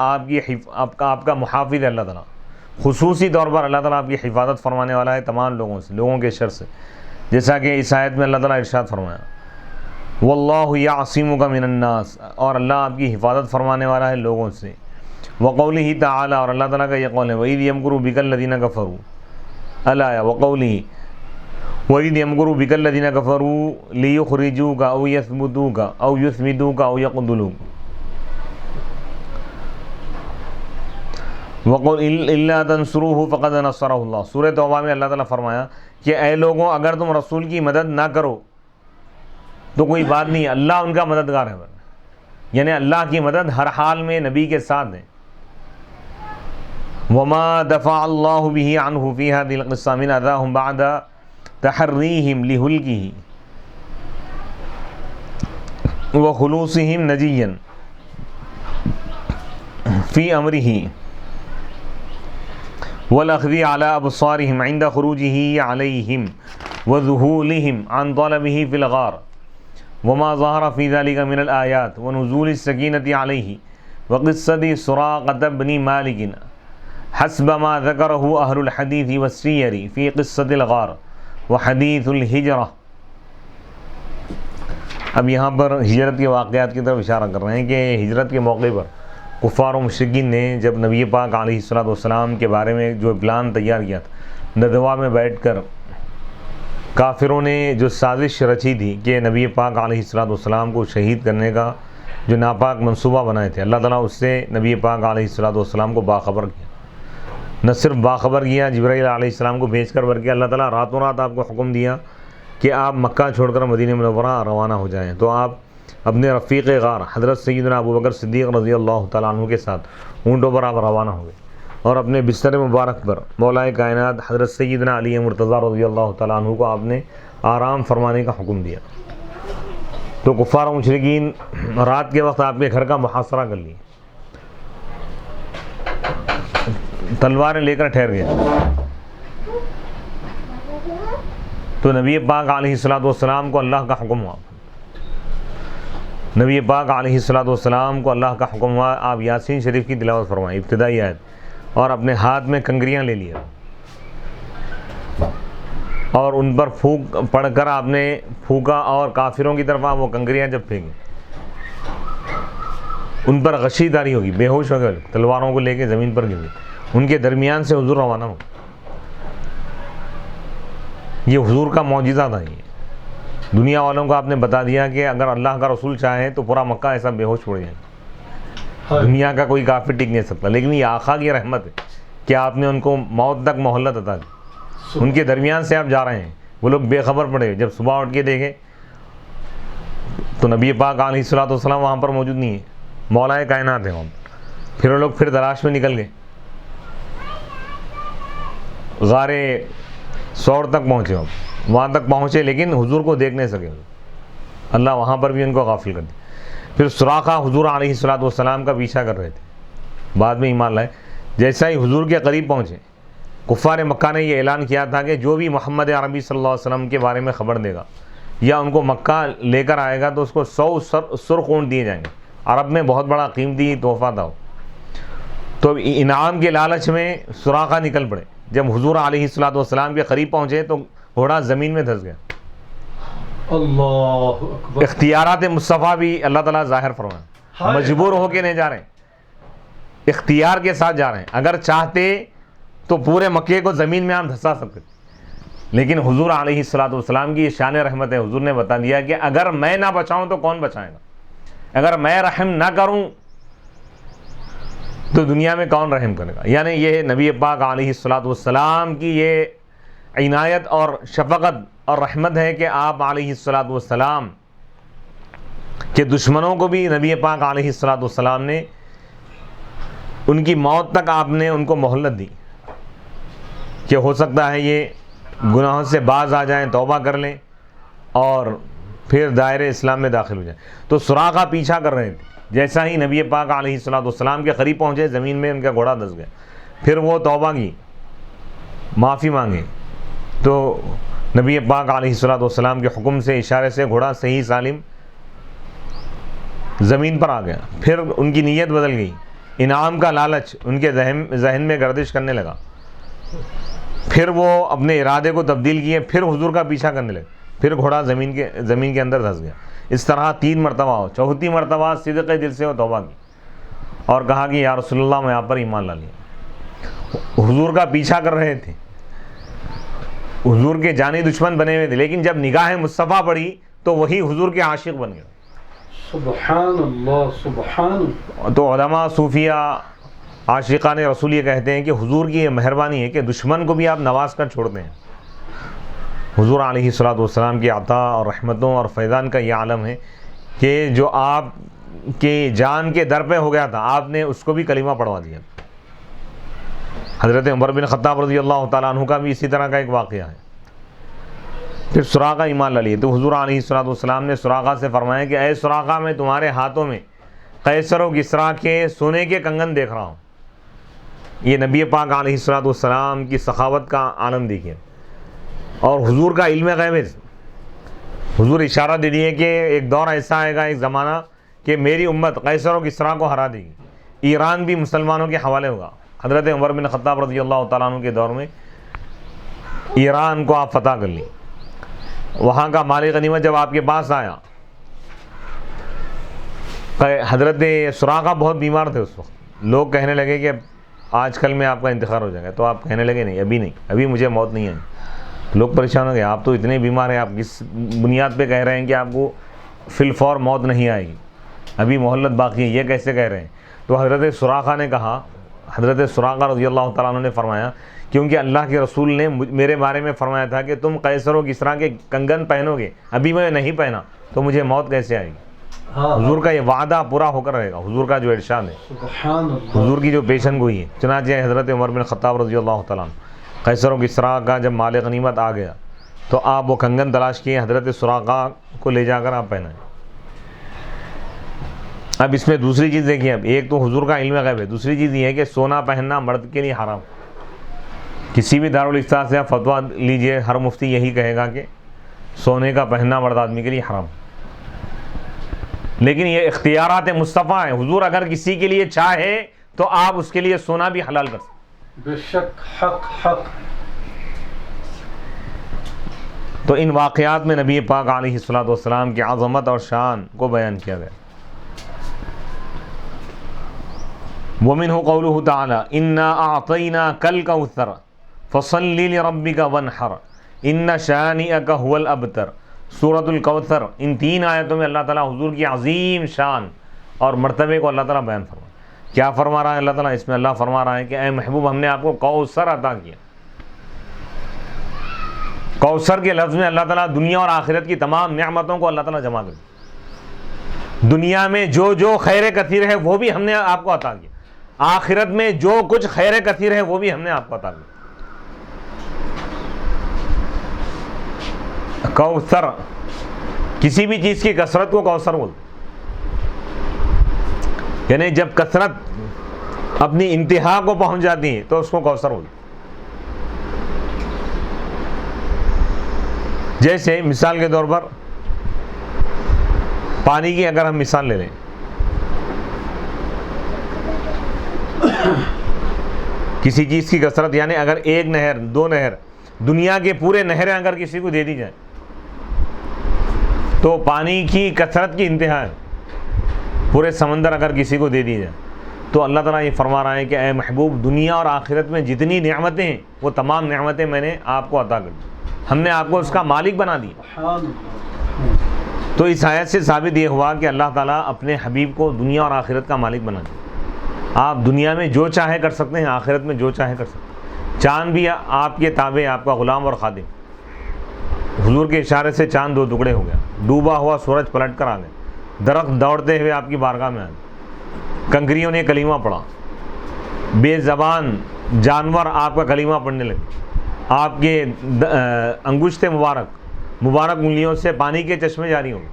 آپ کا محافظ ہے، اللہ تعالیٰ خصوصی طور پر اللہ تعالیٰ آپ کی حفاظت فرمانے والا ہے تمام لوگوں سے، لوگوں کے شر سے، جیسا کہ اس آیت میں اللہ تعالیٰ ارشاد فرمایا وَاللَّهُ يَعْصِمُكَ مِنَ النَّاسِ، اور اللہ آپ کی حفاظت فرمانے والا ہے لوگوں سے۔ وَقَوْلِهِ تعالیٰ، اور اللہ تعالیٰ کا یہ قول ہے وَإِذْ يَمْكُرُ بِكَ الَّذِينَ كَفَرُوا الآیہ وَقَوْلِهِ وَإِذْ يَمْكُرُ بِكَ الَّذِينَ كَفَرُوا لِيُخْرِجُوكَ أَوْ يَثْبِتُوكَ أَوْ يُثْبِتُوكَ أَوْ يَقْتُلُوكَ وَقُلْ إِلَّا تَنْصُرُوهُ فَقَدْ نَصَّرَهُ اللَّهُ۔ سورہ توبہ میں اللہ تعالیٰ فرمایا کہ اے لوگوں اگر تم رسول کی مدد نہ کرو تو کوئی بات نہیں، اللہ ان کا مددگار ہے، یعنی اللہ کی مدد ہر حال میں نبی کے ساتھ ہے۔ وَمَا دَفَعَ اللَّهُ بِهِ عَنْهُ فِي هَذِهِ الْقِصَّةِ مِنْ أَذَاهُمْ بَعْدَ تَحَرِّيهِمْ لِهُلْكِهِ وَخُلُوصِهِمْ نَجِيًّا فِي أَمْرِهِ وَالْأَخْذِ عَلَىٰ أَبْصَارِهِمْ عِنْدَ خُرُوجِهِ عَلَيْهِمْ وَذُهُولِهِمْ عَنْ طَلَبِهِ فِي الْغَارِ وَمَا ظَهَرَ فِي ذَلِكَ مِنَ الْآيَاتِ وَنُزُولِ السَّكِينَةِ عَلَيْهِ وَقِصَّةِ سُرَاقَةَ بْنِ مَالِكٍ حسب ما ذكره أهل الحديث والسير في قصة الغار وحديث الہجرہ۔ اب یہاں پر ہجرت کے واقعات کی طرف اشارہ کر رہے ہیں کہ ہجرت کے موقع پر کفار و مشرکین نے جب نبی پاک علیہ الصلوۃ کے بارے میں جو پلان تیار کیا تھا، ندوہ میں بیٹھ کر کافروں نے جو سازش رچی تھی کہ نبی پاک علیہ الصلوۃ کو شہید کرنے کا جو ناپاک منصوبہ بنائے تھے، اللہ تعالیٰ اس سے نبی پاک علیہ الصلوۃ کو باخبر کیا۔ نہ صرف باخبر کیا جبرائیل علیہ السلام کو بھیج کر، بلکہ اللہ تعالیٰ راتوں رات آپ کو حکم دیا کہ آپ مکہ چھوڑ کر مدینہ منورہ روانہ ہو جائیں۔ تو آپ اپنے رفیق غار حضرت سیدنا ابوبکر صدیق رضی اللہ تعالیٰ عنہ کے ساتھ اونٹوں پر آپ روانہ ہو گئے اور اپنے بستر مبارک پر مولا کائنات حضرت سیدنا علی مرتضیٰ رضی اللہ تعالیٰ عنہ کو آپ نے آرام فرمانے کا حکم دیا۔ تو کفار و مشرکین رات کے وقت آپ کے گھر کا محاصرہ کر لیے، تلواریں لے کر ٹھہر گئے۔ تو نبی پاک علیہ السلام کو اللہ کا حکم ہوا، نبی پاک علیہ السلام کو اللہ کا حکم ہوا آپ یاسین شریف کی تلاوت فرمائیں، ابتدائی آیت، اور اپنے ہاتھ میں کنکریاں لے لیا اور ان پر پھونک پڑھ کر آپ نے پھونکا، اور کافروں کی طرف وہ کنکریاں جب پھینکیں ان پر غشی داری ہوگی، بے ہوش ہو گئے، تلواروں کو لے کے زمین پر گر گئے، ان کے درمیان سے حضور روانہ ہو۔ یہ حضور کا معجزہ تھا، یہ دنیا والوں کو آپ نے بتا دیا کہ اگر اللہ کا رسول چاہے تو پورا مکہ ایسا بے ہوش پڑ جائے، دنیا کا کوئی کافر ٹک نہیں سکتا، لیکن یہ آقا کی رحمت ہے کہ آپ نے ان کو موت تک مہلت عطا دی، ان کے درمیان سے آپ جا رہے ہیں، وہ لوگ بے خبر پڑے، جب صبح اٹھ کے دیکھے تو نبی پاک علیہ السلام وہاں پر موجود نہیں ہے، مولا کائنات ہے وہاں پر۔ پھر وہ لوگ پھر تلاش میں نکل گئے، غار سور تک پہنچے، وہاں تک پہنچے لیکن حضور کو دیکھ نہیں سکے، اللہ وہاں پر بھی ان کو غافل کر دیا۔ پھر سراقہ حضور علیہ السلام کا پیچھا کر رہے تھے، بعد میں ایمان لائے۔ جیسا ہی حضور کے قریب پہنچے، کفار مکہ نے یہ اعلان کیا تھا کہ جو بھی محمد عربی صلی اللہ علیہ وسلم کے بارے میں خبر دے گا یا ان کو مکہ لے کر آئے گا تو اس کو 100 سرخ اونٹ دیے جائیں گے۔ عرب میں بہت بڑا قیمتی تحفہ تھا۔ تو انعام کے لالچ میں سراقہ نکل پڑے، جب حضور علیہ السلام کے قریب پہنچے تو گھوڑا زمین میں دھس گیا۔ اللہ اکبر۔ اختیارات مصطفیٰ بھی اللہ تعالیٰ ظاہر فرمائے، مجبور ہو کے نہیں جا رہے ہیں، اختیار کے ساتھ جا رہے ہیں۔ اگر چاہتے تو پورے مکے کو زمین میں ہم دھسا سکتے، لیکن حضور علیہ السلام کی یہ شان رحمت ہے، حضور نے بتا دیا کہ اگر میں نہ بچاؤں تو کون بچائے گا، اگر میں رحم نہ کروں تو دنیا میں کون رحم کرے گا۔ یعنی یہ نبی پاک علیہ السلام کی یہ عنایت اور شفقت اور رحمت ہے کہ آپ علیہ السلام کے دشمنوں کو بھی نبی پاک علیہ السلام نے ان کی موت تک آپ نے ان کو مہلت دی کہ ہو سکتا ہے یہ گناہوں سے باز آ جائیں، توبہ کر لیں اور پھر دائرے اسلام میں داخل ہو جائیں۔ تو سراقہ پیچھا کر رہے تھے، جیسا ہی نبی پاک علیہ الصلوۃ والسلام کے قریب پہنچے زمین میں ان کا گھوڑا دھس گیا۔ پھر وہ توبہ کی، معافی مانگے، تو نبی پاک علیہ الصلوۃ والسلام کے حکم سے، اشارے سے گھوڑا صحیح سالم زمین پر آ گیا۔ پھر ان کی نیت بدل گئی، انعام کا لالچ ان کے ذہن میں گردش کرنے لگا، پھر وہ اپنے ارادے کو تبدیل کیے، پھر حضور کا پیچھا کرنے لگے، پھر گھوڑا زمین کے اندر دھس گیا۔ اس طرح 3 مرتبہ ہو، چوتھی مرتبہ صدق دل سے وہ توبہ کی اور کہا کہ یا رسول اللہ میں آپ پر ایمان لا لیا۔ حضور کا پیچھا کر رہے تھے، حضور کے جانی دشمن بنے ہوئے تھے، لیکن جب نگاہ مصطفیٰ پڑی تو وہی حضور کے عاشق بن گئے۔ سبحان اللہ سبحان اللہ۔ تو علماء صوفیہ عاشقان رسول یہ کہتے ہیں کہ حضور کی یہ مہربانی ہے کہ دشمن کو بھی آپ نواز کر چھوڑتے ہیں۔ حضور علیہ الصلوۃ والسلام کی عطا اور رحمتوں اور فیضان کا یہ عالم ہے کہ جو آپ کے جان کے در پہ ہو گیا تھا، آپ نے اس کو بھی کلمہ پڑھوا دیا۔ حضرت عمر بن خطاب رضی اللہ تعالیٰ عنہ کا بھی اسی طرح کا ایک واقعہ ہے۔ پھر سراقہ ایمان لا لیے تو حضور علیہ الصلوۃ والسلام نے سراقہ سے فرمایا کہ اے سراقہ، میں تمہارے ہاتھوں میں قیصر و کسریٰ کے سونے کے کنگن دیکھ رہا ہوں۔ یہ نبی پاک علیہ الصلوۃ والسلام کی سخاوت کا عالم دیکھیے، اور حضور کا علم غیب ہے۔ حضور اشارہ دے دیے کہ ایک دور ایسا آئے گا، ایک زمانہ کہ میری امت قیصر و کسریٰ کو ہرا دے گی، ایران بھی مسلمانوں کے حوالے ہوگا۔ حضرت عمر بن خطاب رضی اللہ تعالیٰ عنہ کے دور میں ایران کو آپ فتح کر لی۔ وہاں کا مال غنیمت جب آپ کے پاس آیا، حضرت سراقہ بہت بیمار تھے اس وقت، لوگ کہنے لگے کہ آج کل میں آپ کا انتقال ہو جائے گا، تو آپ کہنے لگے نہیں، ابھی نہیں، ابھی مجھے موت نہیں آئی۔ لوگ پریشان ہو گئے، آپ تو اتنے بیمار ہیں، آپ کس بنیاد پہ کہہ رہے ہیں کہ آپ کو فی الفور موت نہیں آئے گی، ابھی مہلت باقی ہے، یہ کیسے کہہ رہے ہیں؟ تو حضرت سراقہ نے کہا، حضرت سراقہ رضی اللہ تعالیٰ عنہ نے فرمایا کیونکہ اللہ کے رسول نے میرے بارے میں فرمایا تھا کہ تم قیصر و کسریٰ کے کنگن پہنو گے، ابھی میں نہیں پہنا تو مجھے موت کیسے آئے گی؟ حضور کا یہ وعدہ پورا ہو کر رہے گا، حضور کا جو ارشاد ہے، سبحان اللہ۔ حضور کی جو پیشن گوئی ہے۔ چنانچہ حضرت عمر بن خطاب رضی اللہ تعالیٰ عنہ قیصر و کسریٰ کا جب مال غنیمت آ گیا تو آپ وہ کنگن تلاش کیے، حضرت سراقہ کو لے جا کر آپ پہنائیں۔ اب اس میں دوسری چیز دیکھیے، اب ایک تو حضور کا علم غیب ہے، دوسری چیز یہ ہے کہ سونا پہننا مرد کے لیے حرام۔ کسی بھی دارالافتاء سے آپ فتویٰ لیجئے، ہر مفتی یہی کہے گا کہ سونے کا پہننا مرد آدمی کے لیے حرام۔ لیکن یہ اختیارات مصطفیٰ ہیں، حضور اگر کسی کے لیے چاہے تو آپ اس کے لیے سونا بھی حلال کر سکتے۔ بے شک حق۔ تو ان واقعات میں نبی پاک علیہ الصلوۃ والسلام کی عظمت اور شان کو بیان کیا گیا۔ وَمِنْهُ قَوْلُهُ تَعَالَى إِنَّا أَعْطَيْنَاكَ الْكَوْثَرَ فَصَلِّ لِرَبِّكَ وَانْحَرْ إِنَّ شَانِئَكَ هُوَ الْأَبْتَرُ۔ سورۃ الکوثر، ان 3 آیتوں میں اللہ تعالیٰ حضور کی عظیم شان اور مرتبے کو اللہ تعالیٰ بیان فرما۔ کیا فرما رہا ہے اللہ تعالیٰ؟ اس میں اللہ فرما رہا ہے کہ اے محبوب، ہم نے آپ کو کوثر عطا کیا۔ کوثر کے لفظ میں اللہ تعالیٰ دنیا اور آخرت کی تمام نعمتوں کو اللہ تعالیٰ جمع کر دیا۔ دنیا میں جو خیر کثیر ہے وہ بھی ہم نے آپ کو عطا کیا، آخرت میں جو کچھ خیر کثیر ہے وہ بھی ہم نے آپ کو عطا کیا۔ کوثر، کسی بھی چیز کی کثرت کو کوثر بولتے، یعنی جب کثرت اپنی انتہا کو پہنچ جاتی ہے تو اس کو کوثر بولتے۔ جیسے مثال کے طور پر پانی کی اگر ہم مثال لے لیں، کسی چیز کی کثرت، یعنی اگر ایک نہر، 2 نہر، دنیا کے پورے نہریں اگر کسی کو دے دی جائیں تو پانی کی کثرت کی انتہا ہے، پورے سمندر اگر کسی کو دے دی جائے تو اللہ تعالیٰ یہ فرما رہا ہے کہ اے محبوب، دنیا اور آخرت میں جتنی نعمتیں ہیں وہ تمام نعمتیں میں نے آپ کو عطا کر دی، ہم نے آپ کو اس کا مالک بنا دیا۔ تو اس آیت سے ثابت یہ ہوا کہ اللہ تعالیٰ اپنے حبیب کو دنیا اور آخرت کا مالک بنا دیا۔ آپ دنیا میں جو چاہے کر سکتے ہیں، آخرت میں جو چاہے کر سکتے ہیں۔ چاند بھی آپ کے تابع، آپ کا غلام اور خادم۔ حضور کے اشارے سے چاند 2 ٹکڑے ہو گیا، ڈوبا ہوا سورج پلٹ کر آ گئے، درخت دوڑتے ہوئے آپ کی بارگاہ میں آ گئے، کنکریوں نے کلمہ پڑھا، بے زبان جانور آپ کا کلمہ پڑھنے لگے، آپ کے انگشت مبارک انگلیوں سے پانی کے چشمے جاری ہوں گے،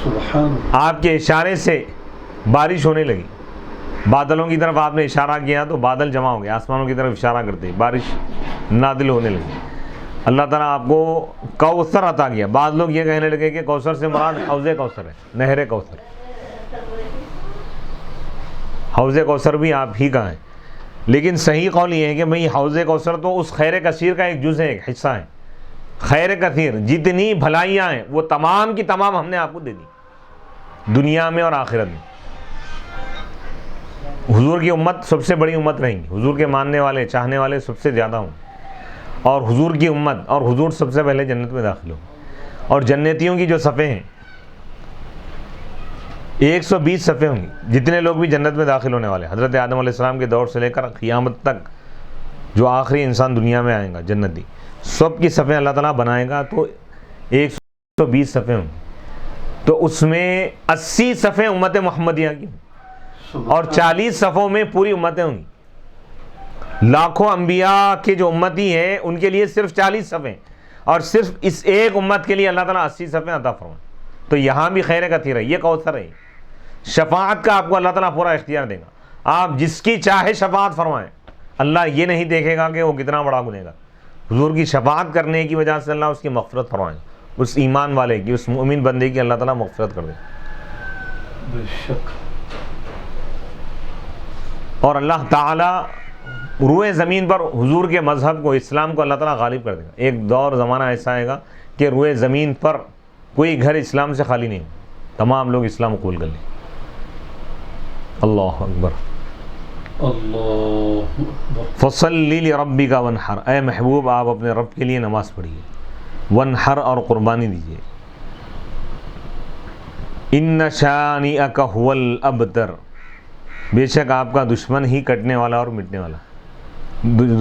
سبحان اللہ، آپ کے اشارے سے بارش ہونے لگی، بادلوں کی طرف آپ نے اشارہ کیا تو بادل جمع ہو گئے، آسمانوں کی طرف اشارہ کرتے بارش نازل ہونے لگی۔ اللہ تعالیٰ آپ کو کوثر عطا کیا۔ بعض لوگ یہ کہنے لگے کہ کوثر سے مراد حوض کوثر ہے، نہر کوثر۔ حوض کوثر بھی آپ ہی کا ہے، لیکن صحیح قول یہ ہے کہ بھئی حوض کوثر تو اس خیر کثیر کا ایک جز ہے، ایک حصہ ہے۔ خیر کثیر جتنی بھلائیاں ہیں وہ تمام کی تمام ہم نے آپ کو دے دی، دنیا میں اور آخرت میں۔ حضور کی امت سب سے بڑی امت رہیں گی، حضور کے ماننے والے چاہنے والے سب سے زیادہ ہوں، اور حضور کی امت اور حضور سب سے پہلے جنت میں داخل ہوں۔ اور جنتیوں کی جو صفیں ہیں 120 صفیں ہوں گی، جتنے لوگ بھی جنت میں داخل ہونے والے، حضرت آدم علیہ السلام کے دور سے لے کر قیامت تک جو آخری انسان دنیا میں آئے گا جنتی، سب کی صفیں اللہ تعالیٰ بنائے گا تو 120 صفیں ہوں گی۔ تو اس میں 80 صفیں امت محمدیہ کی اور 40 صفوں میں پوری امتیں ہوں گی۔ لاکھوں انبیاء کے جو امتی ہیں ان کے لیے صرف 40 صفیں، اور صرف اس ایک امت کے لیے اللہ تعالیٰ 80 صفیں عطا فرمائیں۔ تو یہاں بھی خیر کثیر ہے، یہ کوثر ہے۔ شفاعت کا آپ کو اللہ تعالیٰ پورا اختیار دے گا، آپ جس کی چاہے شفاعت فرمائیں، اللہ یہ نہیں دیکھے گا کہ وہ کتنا بڑا گنہگار۔ حضور کی شفاعت کرنے کی وجہ سے اللہ اس کی مغفرت فرمائے، اس ایمان والے کی، اس مومن بندے کی اللہ تعالیٰ مغفرت کر دے۔ بے شک۔ اور اللہ تعالیٰ روئے زمین پر حضور کے مذہب کو، اسلام کو اللہ تعالیٰ غالب کر دے گا۔ ایک دور زمانہ ایسا آئے گا کہ روئے زمین پر کوئی گھر اسلام سے خالی نہیں، تمام لوگ اسلام قبول کر لیں۔ اللہ اکبر۔ اللہ اکبر۔ فصلی لربک وانحر، اے محبوب آپ اپنے رب کے لیے نماز پڑھیے، وانحر اور قربانی دیجیے۔ ان شانئک هو الابتر، بے شک آپ کا دشمن ہی کٹنے والا اور مٹنے والا۔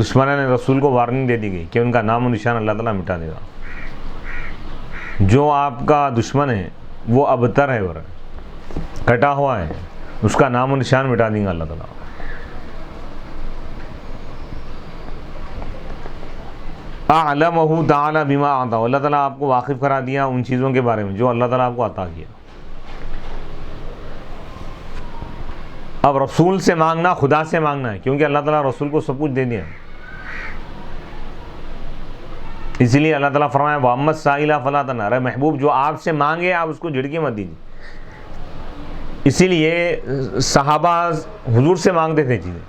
دشمنان رسول کو وارننگ دے دی گئی کہ ان کا نام و نشان اللہ تعالیٰ مٹا دے گا۔ جو آپ کا دشمن ہے وہ ابتر ہے، کٹا ہوا ہے، اس کا نام و نشان مٹا دیں گا اللہ تعالیٰ۔ اعلمہ تعالی بما اعطا، اللہ تعالیٰ آپ کو واقف کرا دیا ان چیزوں کے بارے میں جو اللہ تعالیٰ آپ کو عطا کیا۔ اب رسول سے مانگنا خدا سے مانگنا ہے، کیونکہ اللہ تعالیٰ رسول کو سب کچھ دے دیا۔ اسی لیے اللہ تعالیٰ فرمایا وَأَمَّا السَّائِلَ فَلَا تَنْهَرْ، اے محبوب جو آپ سے مانگے آپ اس کو جھڑکی مت دیجیے۔ اسی لیے صحابہ حضور سے مانگتے تھے چیزیں۔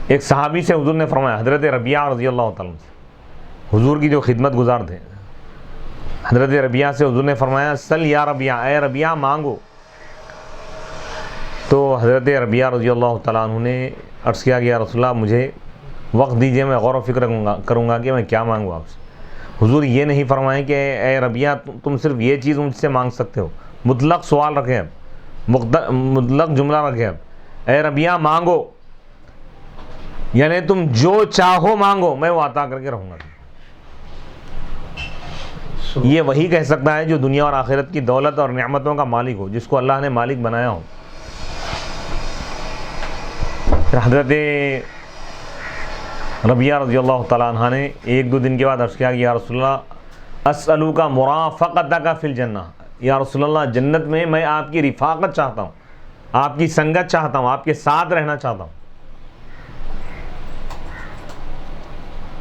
ایک صحابی سے حضور نے فرمایا، حضرت ربیعہ رضی اللہ تعالیٰ عنہ سے، حضور کی جو خدمت گزار تھے، حضرت ربیعہ سے حضور نے فرمایا سل یا ربیعہ، اے ربیعہ مانگو۔ تو حضرت ربیعہ رضی اللہ تعالیٰ عنہ نے عرض کیا کہ یا رسول اللہ مجھے وقت دیجئے، میں غور و فکر کروں گا کہ میں کیا مانگوں آپ سے۔ حضور یہ نہیں فرمائیں کہ اے ربیعہ تم صرف یہ چیز مجھ سے مانگ سکتے ہو، مطلق سوال رکھے، اب مطلق جملہ رکھے، اب اے ربیعہ مانگو، یعنی تم جو چاہو مانگو، میں وہ عطا کر کے رہوں گا۔ یہ وہی کہہ سکتا ہے جو دنیا اور آخرت کی دولت اور نعمتوں کا مالک ہو، جس کو اللہ نے مالک بنایا ہو۔ حضرت ربیعہ رضی اللہ تعالیٰ عنہ نے ایک دو دن کے بعد عرض کیا کہ یا رسول اللہ اسألوک مرافقتک فی الجنہ، یا رسول اللہ جنت میں آپ کی رفاقت چاہتا ہوں، آپ کی سنگت چاہتا ہوں، آپ کے ساتھ رہنا چاہتا ہوں۔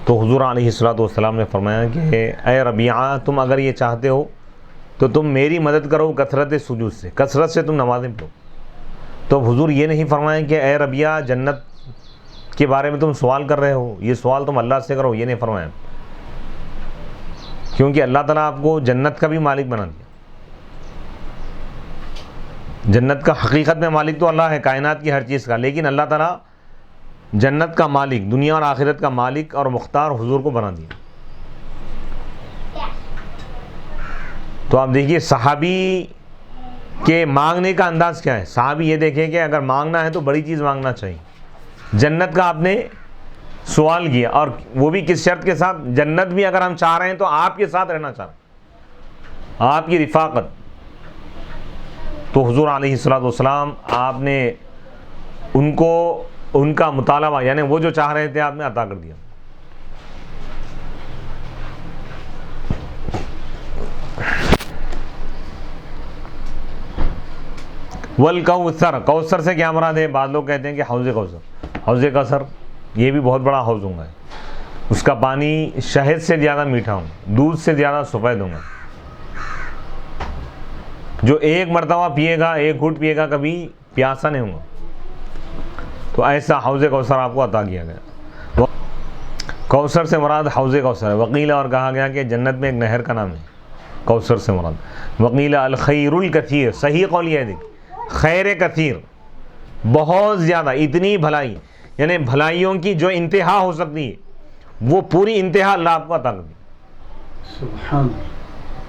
تو حضور علیہ الصلوۃ والسلام نے فرمایا کہ اے ربیعہ تم اگر یہ چاہتے ہو تو تم میری مدد کرو کثرت سجود سے، کثرت سے تم نمازیں پڑھو۔ تو حضور یہ نہیں فرمائیں کہ اے ربیعہ جنت کے بارے میں تم سوال کر رہے ہو، یہ سوال تم اللہ سے کرو، یہ نہیں فرمایا، کیونکہ اللہ تعالیٰ آپ کو جنت کا بھی مالک بنا دیا۔ جنت کا حقیقت میں مالک تو اللہ ہے کائنات کی ہر چیز کا، لیکن اللہ تعالیٰ جنت کا مالک، دنیا اور آخرت کا مالک اور مختار حضور کو بنا دیا۔ تو آپ دیکھیے صحابی کہ مانگنے کا انداز کیا ہے۔ صحابی یہ دیکھیں کہ اگر مانگنا ہے تو بڑی چیز مانگنا چاہیے۔ جنت کا آپ نے سوال کیا، اور وہ بھی کس شرط کے ساتھ؟ جنت بھی اگر ہم چاہ رہے ہیں تو آپ کے ساتھ رہنا چاہ رہے ہیں، آپ کی رفاقت۔ تو حضور علیہ الصلوۃ والسلام آپ نے ان کو ان کا مطالبہ یعنی وہ جو چاہ رہے تھے آپ نے عطا کر دیا. والکوثر، کوثر سے کیا مراد ہے؟ بعض لوگ کہتے ہیں کہ حوض کوثر. حوض کوثر یہ بھی بہت بڑا حوض ہوں گا، اس کا پانی شہد سے زیادہ میٹھا ہوں گا، دودھ سے زیادہ سفید ہوں گا. جو ایک مرتبہ پیے گا، ایک گھونٹ پیے گا، کبھی پیاسا نہیں ہوگا. تو ایسا حوض کوثر آپ کو عطا کیا گیا. کوثر سے مراد حوض کوثر ہے. وقیل، اور کہا گیا کہ جنت میں ایک نہر کا نام ہے کوثر سے مراد. وقیل الخیر الکثیر، صحیح قول یہ ہے خیر کثیر، بہت زیادہ، اتنی بھلائی، یعنی بھلائیوں کی جو انتہا ہو سکتی ہے وہ پوری انتہا اللہ آپ کو عطا کر دی. سبحان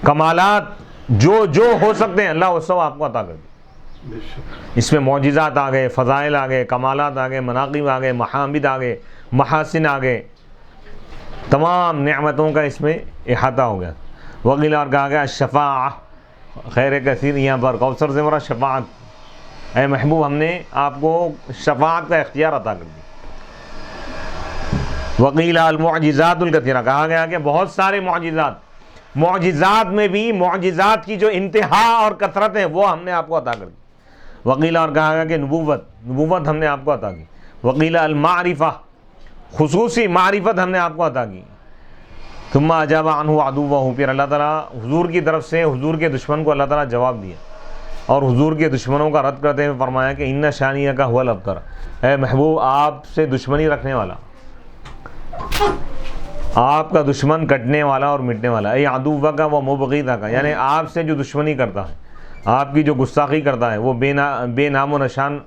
کمالات جو جو ہو سکتے ہیں اللہ وہ سب آپ کو عطا کر دی. بے شک اس میں معجزات آ گئے، فضائل آ گئے، کمالات آ گئے، مناقب آ گئے، محامد آ گئے، محاسن آ گئے، تمام نعمتوں کا اس میں احاطہ ہو گیا. وقیل، اور کہا گیا شفاعہ، خیر کثیر یہاں پر کوثر سے مراد شفاعت. اے محبوب، ہم نے آپ کو شفاعت کا اختیار عطا کر دیا. وقیل المعجزات الکثیرہ، کہا گیا کہ بہت سارے معجزات، معجزات میں بھی معجزات کی جو انتہا اور کثرت ہے وہ ہم نے آپ کو عطا کر دی. وقیل، اور کہا گیا کہ نبوت ہم نے آپ کو عطا کی. وقیل المعرفہ، خصوصی معرفت ہم نے آپ کو عطا کی. ثم اجاب عنہ عدوہ، پھر اللہ تعالیٰ حضور کی طرف سے حضور کے دشمن کو اللہ تعالیٰ جواب دیا اور حضور کے دشمنوں کا رد کرتے ہوئے فرمایا کہ ان شانیہ کا هو الابتر، اے محبوب آپ سے دشمنی رکھنے والا، آپ کا دشمن کٹنے والا اور مٹنے والا، اے عدوہ کا وہ مبغضہ کا، یعنی آپ سے جو دشمنی کرتا ہے، آپ کی جو گستاخی کرتا ہے وہ بے نام و نشان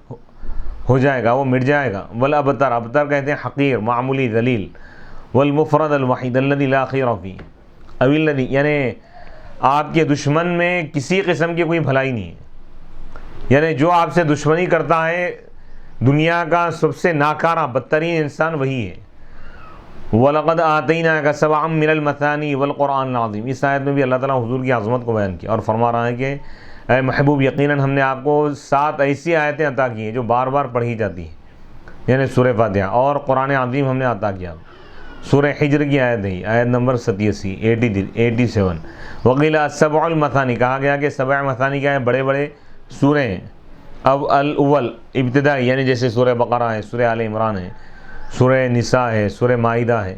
ہو جائے گا، وہ مٹ جائے گا. والابتر، ابتر کہتے ہیں حقیر، معمولی، ذلیل. والمفرد الوحید الذی لا خیر فیہ، او الذی، یعنی آپ کے دشمن میں کسی قسم کی کوئی بھلائی نہیں ہے، یعنی جو آپ سے دشمنی کرتا ہے دنیا کا سب سے ناکارہ بدترین انسان وہی ہے. وَلَقَدْ آتَيْنَاكَ سَبْعًا مِنَ الْمَثَانِي وَالْقُرْآنِ الْعَظِيمِ، اس آیت میں بھی اللہ تعالیٰ حضور کی عظمت کو بیان کیا اور فرما رہا ہے کہ اے محبوب یقیناً ہم نے آپ کو 7 ایسی آیتیں عطا کی ہیں جو بار بار پڑھی جاتی ہیں، یعنی سورہ فاتحہ، اور قرآن عظیم ہم نے عطا کیا. سورہ حجر کی آیت ہے، آیت نمبر 87. وقیل السبع المثانی، کہا گیا کہ 7 مثانی کیا ہیں؟ بڑے بڑے سورے ہیں. اب الاول ابتدائی، یعنی جیسے سورہ بقرہ ہے، سورہ آل عمران ہے، سورہ نساء ہے، سورہ مائدہ ہے.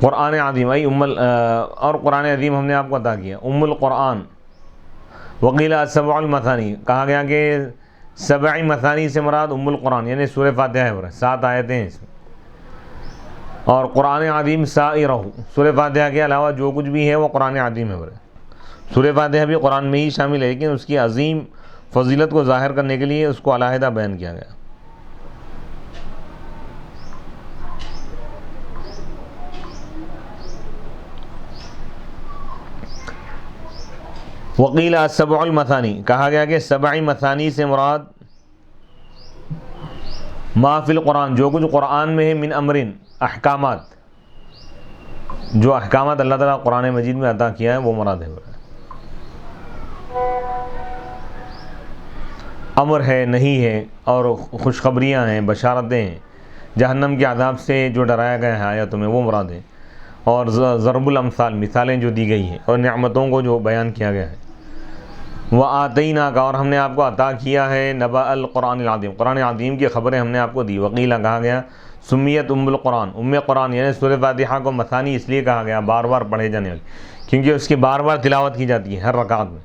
قرآن عظیم، اور قرآن عظیم ہم نے آپ کو عطا کیا. القرآن. وقیل السبع المثانی، کہا گیا کہ 7 مثانی سے مراد القرآن، یعنی سورہ فاتحہ ہے، 7 آیتیں ہیں اس میں. اور قرآن عظیم سائرہ، سورہ فاتحہ کے علاوہ جو کچھ بھی ہے وہ قرآن عظیم ہے. سورہ فاتحہ بھی قرآن میں ہی شامل ہے، لیکن اس کی عظیم فضیلت کو ظاہر کرنے کے لیے اس کو علیحدہ بیان کیا گیا. وقیل السبع المثانی، کہا گیا کہ 7 مثانی سے مراد ما فی القرآن، جو کچھ قرآن میں ہے، من امرن، احکامات، جو احکامات اللہ تعالیٰ قرآن مجید میں عطا کیا ہے وہ مراد ہے. امر ہے، نہیں ہے، اور خوشخبریاں ہیں، بشارتیں ہیں، جہنم کے عذاب سے جو ڈرایا گیا ہے آیاتوں میں وہ مراد ہے، اور ضرب الامثال، مثالیں جو دی گئی ہیں، اور نعمتوں کو جو بیان کیا گیا ہے. وَآتَيْنَاكَ، اور ہم نے آپ کو عطا کیا ہے نبأ القرآن العظیم، قرآن عظیم کی خبریں ہم نے آپ کو دی. وقیلہ، کہا گیا سمیت القرآن، قرآن، یعنی سورہ فاتحہ کو مثانی اس لیے کہا گیا، بار بار پڑھے جانے والی، کیونکہ اس کی بار بار تلاوت کی جاتی ہے ہر رکعت میں.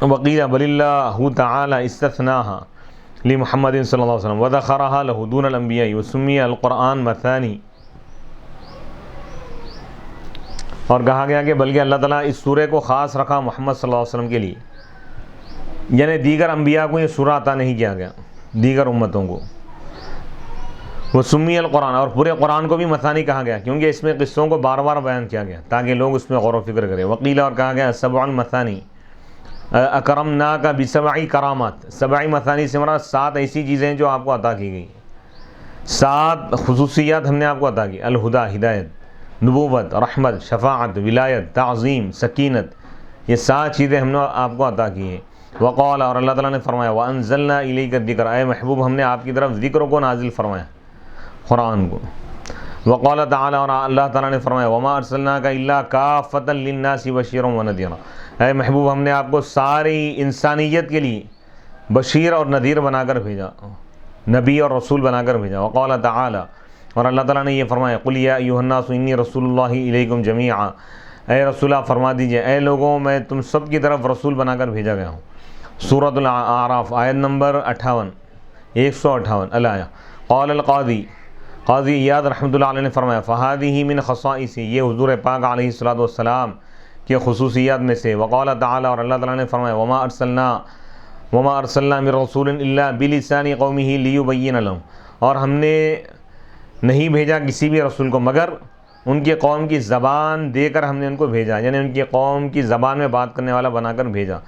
وقیلہ بل اللہ تعالی استثناها لمحمد صلی اللہ علیہ وسلم وذخرها له دون الانبیاء وسمی القرآن مثانی، اور کہا گیا کہ بلکہ اللہ تعالیٰ اس سورے کو خاص رکھا محمد صلی اللہ علیہ وسلم کے لیے، یعنی دیگر انبیاء کو یہ سورہ عطا نہیں کیا گیا، دیگر امتوں کو. وہ سمی القرآن، اور پورے قرآن کو بھی مثانی کہا گیا کیونکہ اس میں قصوں کو بار بار بیان کیا گیا تاکہ لوگ اس میں غور و فکر کریں. وقیلہ، اور کہا گیا 7 مثانی اکرمناک بسبع کرامات، 7 مثانی سے مراد 7 ایسی چیزیں جو آپ کو عطا کی گئی، 7 خصوصیات ہم نے آپ کو عطا کی. الہدا، ہدایت، نبوت، رحمت، شفاعت، ولایت، تعظیم، سکینت، یہ 7 چیزیں ہم نے آپ کو عطا کی ہیں. وقال اور اللہ تعالیٰ نے فرمایا وانزلنا الیک الذکر اے محبوب ہم نے آپ کی طرف ذکر کو نازل فرمایا قرآن کو. وقال تعالی اور اللہ تعالیٰ نے فرمایا وما ارسلناک الا کافۃ للناس بشیرا ونذیرا اے محبوب ہم نے آپ کو ساری انسانیت کے لیے بشیر اور نذیر بنا کر بھیجا، نبی اور رسول بنا کر بھیجا. وقال تعالی اور اللہ تعالیٰ نے یہ فرمایا قل یا ایھا الناس انی رسول اللہ الیکم جمیعا اے رسولہ فرما دیجئے اے لوگوں میں تم سب کی طرف رسول بنا کر بھیجا گیا ہوں. سورۃ الاعراف آیت نمبر 58 158 الآیہ. قال قاضی ایاد رحمۃ اللہ علیہ نے فرمایا فہذہ من خصائص یہ حضور پاک علیہ الصلوۃ والسلام کی خصوصیات میں سے. وقال تعالی اور اللہ تعالیٰ نے فرمایا وما ارسلنا من رسول الا بلسان قومه لیبین لهم اور ہم نے نہیں بھیجا کسی بھی رسول کو مگر ان کے قوم کی زبان دے کر ہم نے ان کو بھیجا، یعنی ان کی قوم کی زبان میں بات کرنے والا بنا کر بھیجا.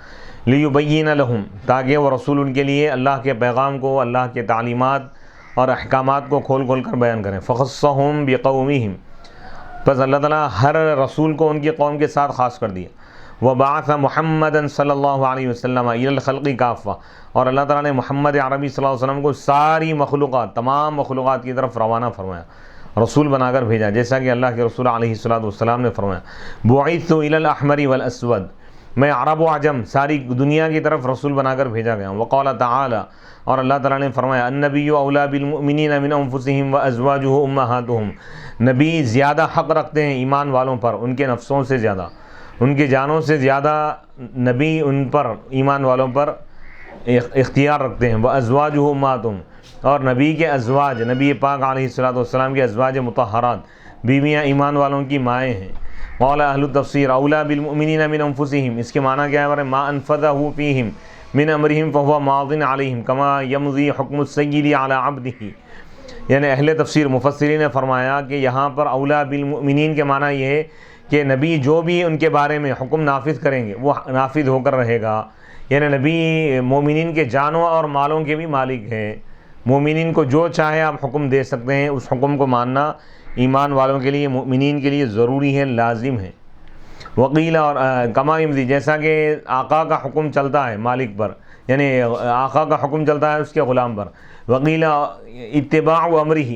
لیبین لهم تاکہ وہ رسول ان کے لیے اللہ کے پیغام کو، اللہ کے تعلیمات اور احکامات کو کھول کھول کر بیان کریں. فخصہم بقومہم پس اللہ تعالیٰ ہر رسول کو ان کی قوم کے ساتھ خاص کر دیا. وبعث محمدا صلی اللہ علیہ وسلم الی الخلق کافہ اور اللہ تعالیٰ نے محمد عربی صلی اللہ علیہ وسلم کو ساری مخلوقات، تمام مخلوقات کی طرف روانہ فرمایا، رسول بنا کر بھیجا، جیسا کہ اللہ کے رسول علیہ الصلوۃ والسلام نے فرمایا بعثت الی الاحمر والاسود میں عرب و عجم ساری دنیا کی طرف رسول بنا کر بھیجا گیا ہوں. وقال تعالی اور اللہ تعالیٰ نے فرمایا النبی اولی بالمؤمنین من انفسہم وازواجہ امہاتہم نبی زیادہ حق رکھتے ہیں ایمان والوں پر ان کے نفسوں سے زیادہ، ان کے جانوں سے زیادہ نبی ان پر، ایمان والوں پر اختیار رکھتے ہیں. وازواجہ امہاتہم اور نبی کے ازواج، نبی پاک علیہ الصلوۃ والسلام کے ازواج مطہرات بیویاں ایمان والوں کی مائیں ہیں. قال اہل التفسیر اولی بالمؤمنین من انفسہم اس کے معنی کیا ہے؟ ما انفذہ فیہم من امرہم فہو ماض علیہم کما یمضی حکم السید علی عبدہ. یعنی اہل تفسیر مفسرین نے فرمایا کہ یہاں پر اولی بالمؤمنین کے معنی یہ ہے کہ نبی جو بھی ان کے بارے میں حکم نافذ کریں گے وہ نافذ ہو کر رہے گا. یعنی نبی مومنین کے جانوں اور مالوں کے بھی مالک ہیں، مومنین کو جو چاہے آپ حکم دے سکتے ہیں، اس حکم کو ماننا ایمان والوں کے لیے، مومنین کے لیے ضروری ہے، لازم ہے. وقیل اور کما یمضی جیسا کہ آقا کا حکم چلتا ہے مالک پر، یعنی آقا کا حکم چلتا ہے اس کے غلام پر. وقیل اتباع امرہ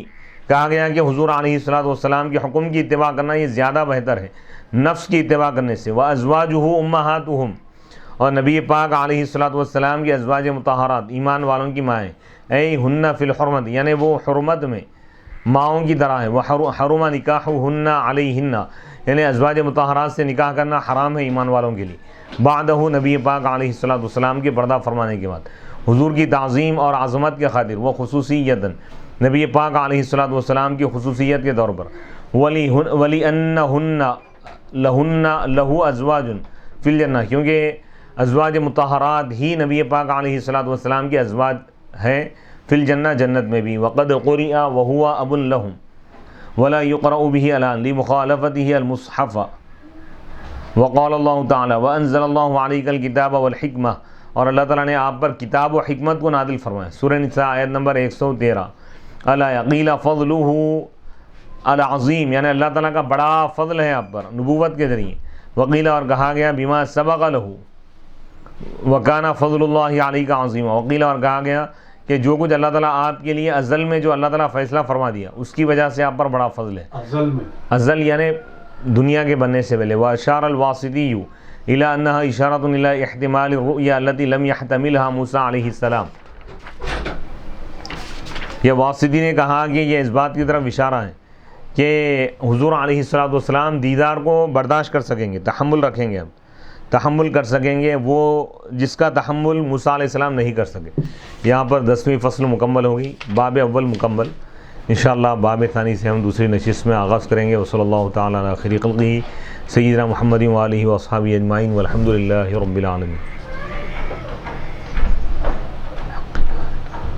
کہا گیا کہ حضور علیہ الصلوۃ والسلام کے حکم کی اتباع کرنا یہ زیادہ بہتر ہے نفس کی اتباع کرنے سے. وازواجہ امہاتہم اور نبی پاک علیہ الصلوۃ والسلام کی ازواج مطہرات ایمان والوں کی مائیں اے ہن فی الحرمت یعنی وہ حرمت میں ماؤں کی طرح ہے. وحرم نکاحہن علیہن یعنی ازواج مطہرات سے نکاح کرنا حرام ہے ایمان والوں کے لیے بعدہ نبی پاک علیہ الصلوۃ والسلام کے پردہ فرمانے کے بعد. حضور کی تعظیم اور عظمت کے خاطر وہ خصوصیتاً نبی پاک علیہ الصلوۃ والسلام کی خصوصیت کے طور پر وَلِأَنَّهُنَّ لَهُنَّ لَهُ أَزْوَاجٌ فِي الْجَنَّةِ کیونکہ ازواج مطہرات ہی نبی پاک علیہ الصلوۃ والسلام کے ازواج ہیں فی الجنہ جنت میں بھی. وقد قرئ وهو اب لهم ولا يقرأ به الآن لمخالفته المصحف. وقال اللہ تعالی وانزل اللہ علیک الکتاب والحکمہ اور اللہ تعالیٰ نے آپ پر کتاب و حکمت کو نازل فرمایا. سورہ نساء آیت نمبر 113. الآیہ قیل فضلہ العظیم یعنی اللہ تعالیٰ کا بڑا فضل ہے آپ پر نبوت کے ذریعے. وقیل اور کہا گیا بما سبق لہ وکان فضل اللہ علیک عظیما. وقیل اور کہا گیا کہ جو کچھ اللہ تعالیٰ آپ کے لیے ازل میں جو اللہ تعالیٰ فیصلہ فرما دیا اس کی وجہ سے آپ پر بڑا فضل ہے. ازل یعنی دنیا کے بننے سے پہلے. واشار الواسطی الی انہا اشارۃ الی احتمال الرؤیا التی لم یحتملها موسیٰ علیہ السلام. یہ واسطی نے کہا کہ یہ اس بات کی طرف اشارہ ہے کہ حضور علیہ الصلوۃ والسلام دیدار کو برداشت کر سکیں گے، تحمل رکھیں گے، اب تحمل کر سکیں گے وہ جس کا تحمل موسیٰ علیہ السلام نہیں کر سکے. یہاں پر 10ویں فصل مکمل ہوگی، باب اول مکمل. انشاءاللہ باب ثانی سے ہم دوسری نشست میں آغاز کریں گے. وصلی اللہ تعالیٰ علی خیر خلقہ سیدنا محمد و آلہ و اصحابہ اجمعین والحمد للہ رب العالمین.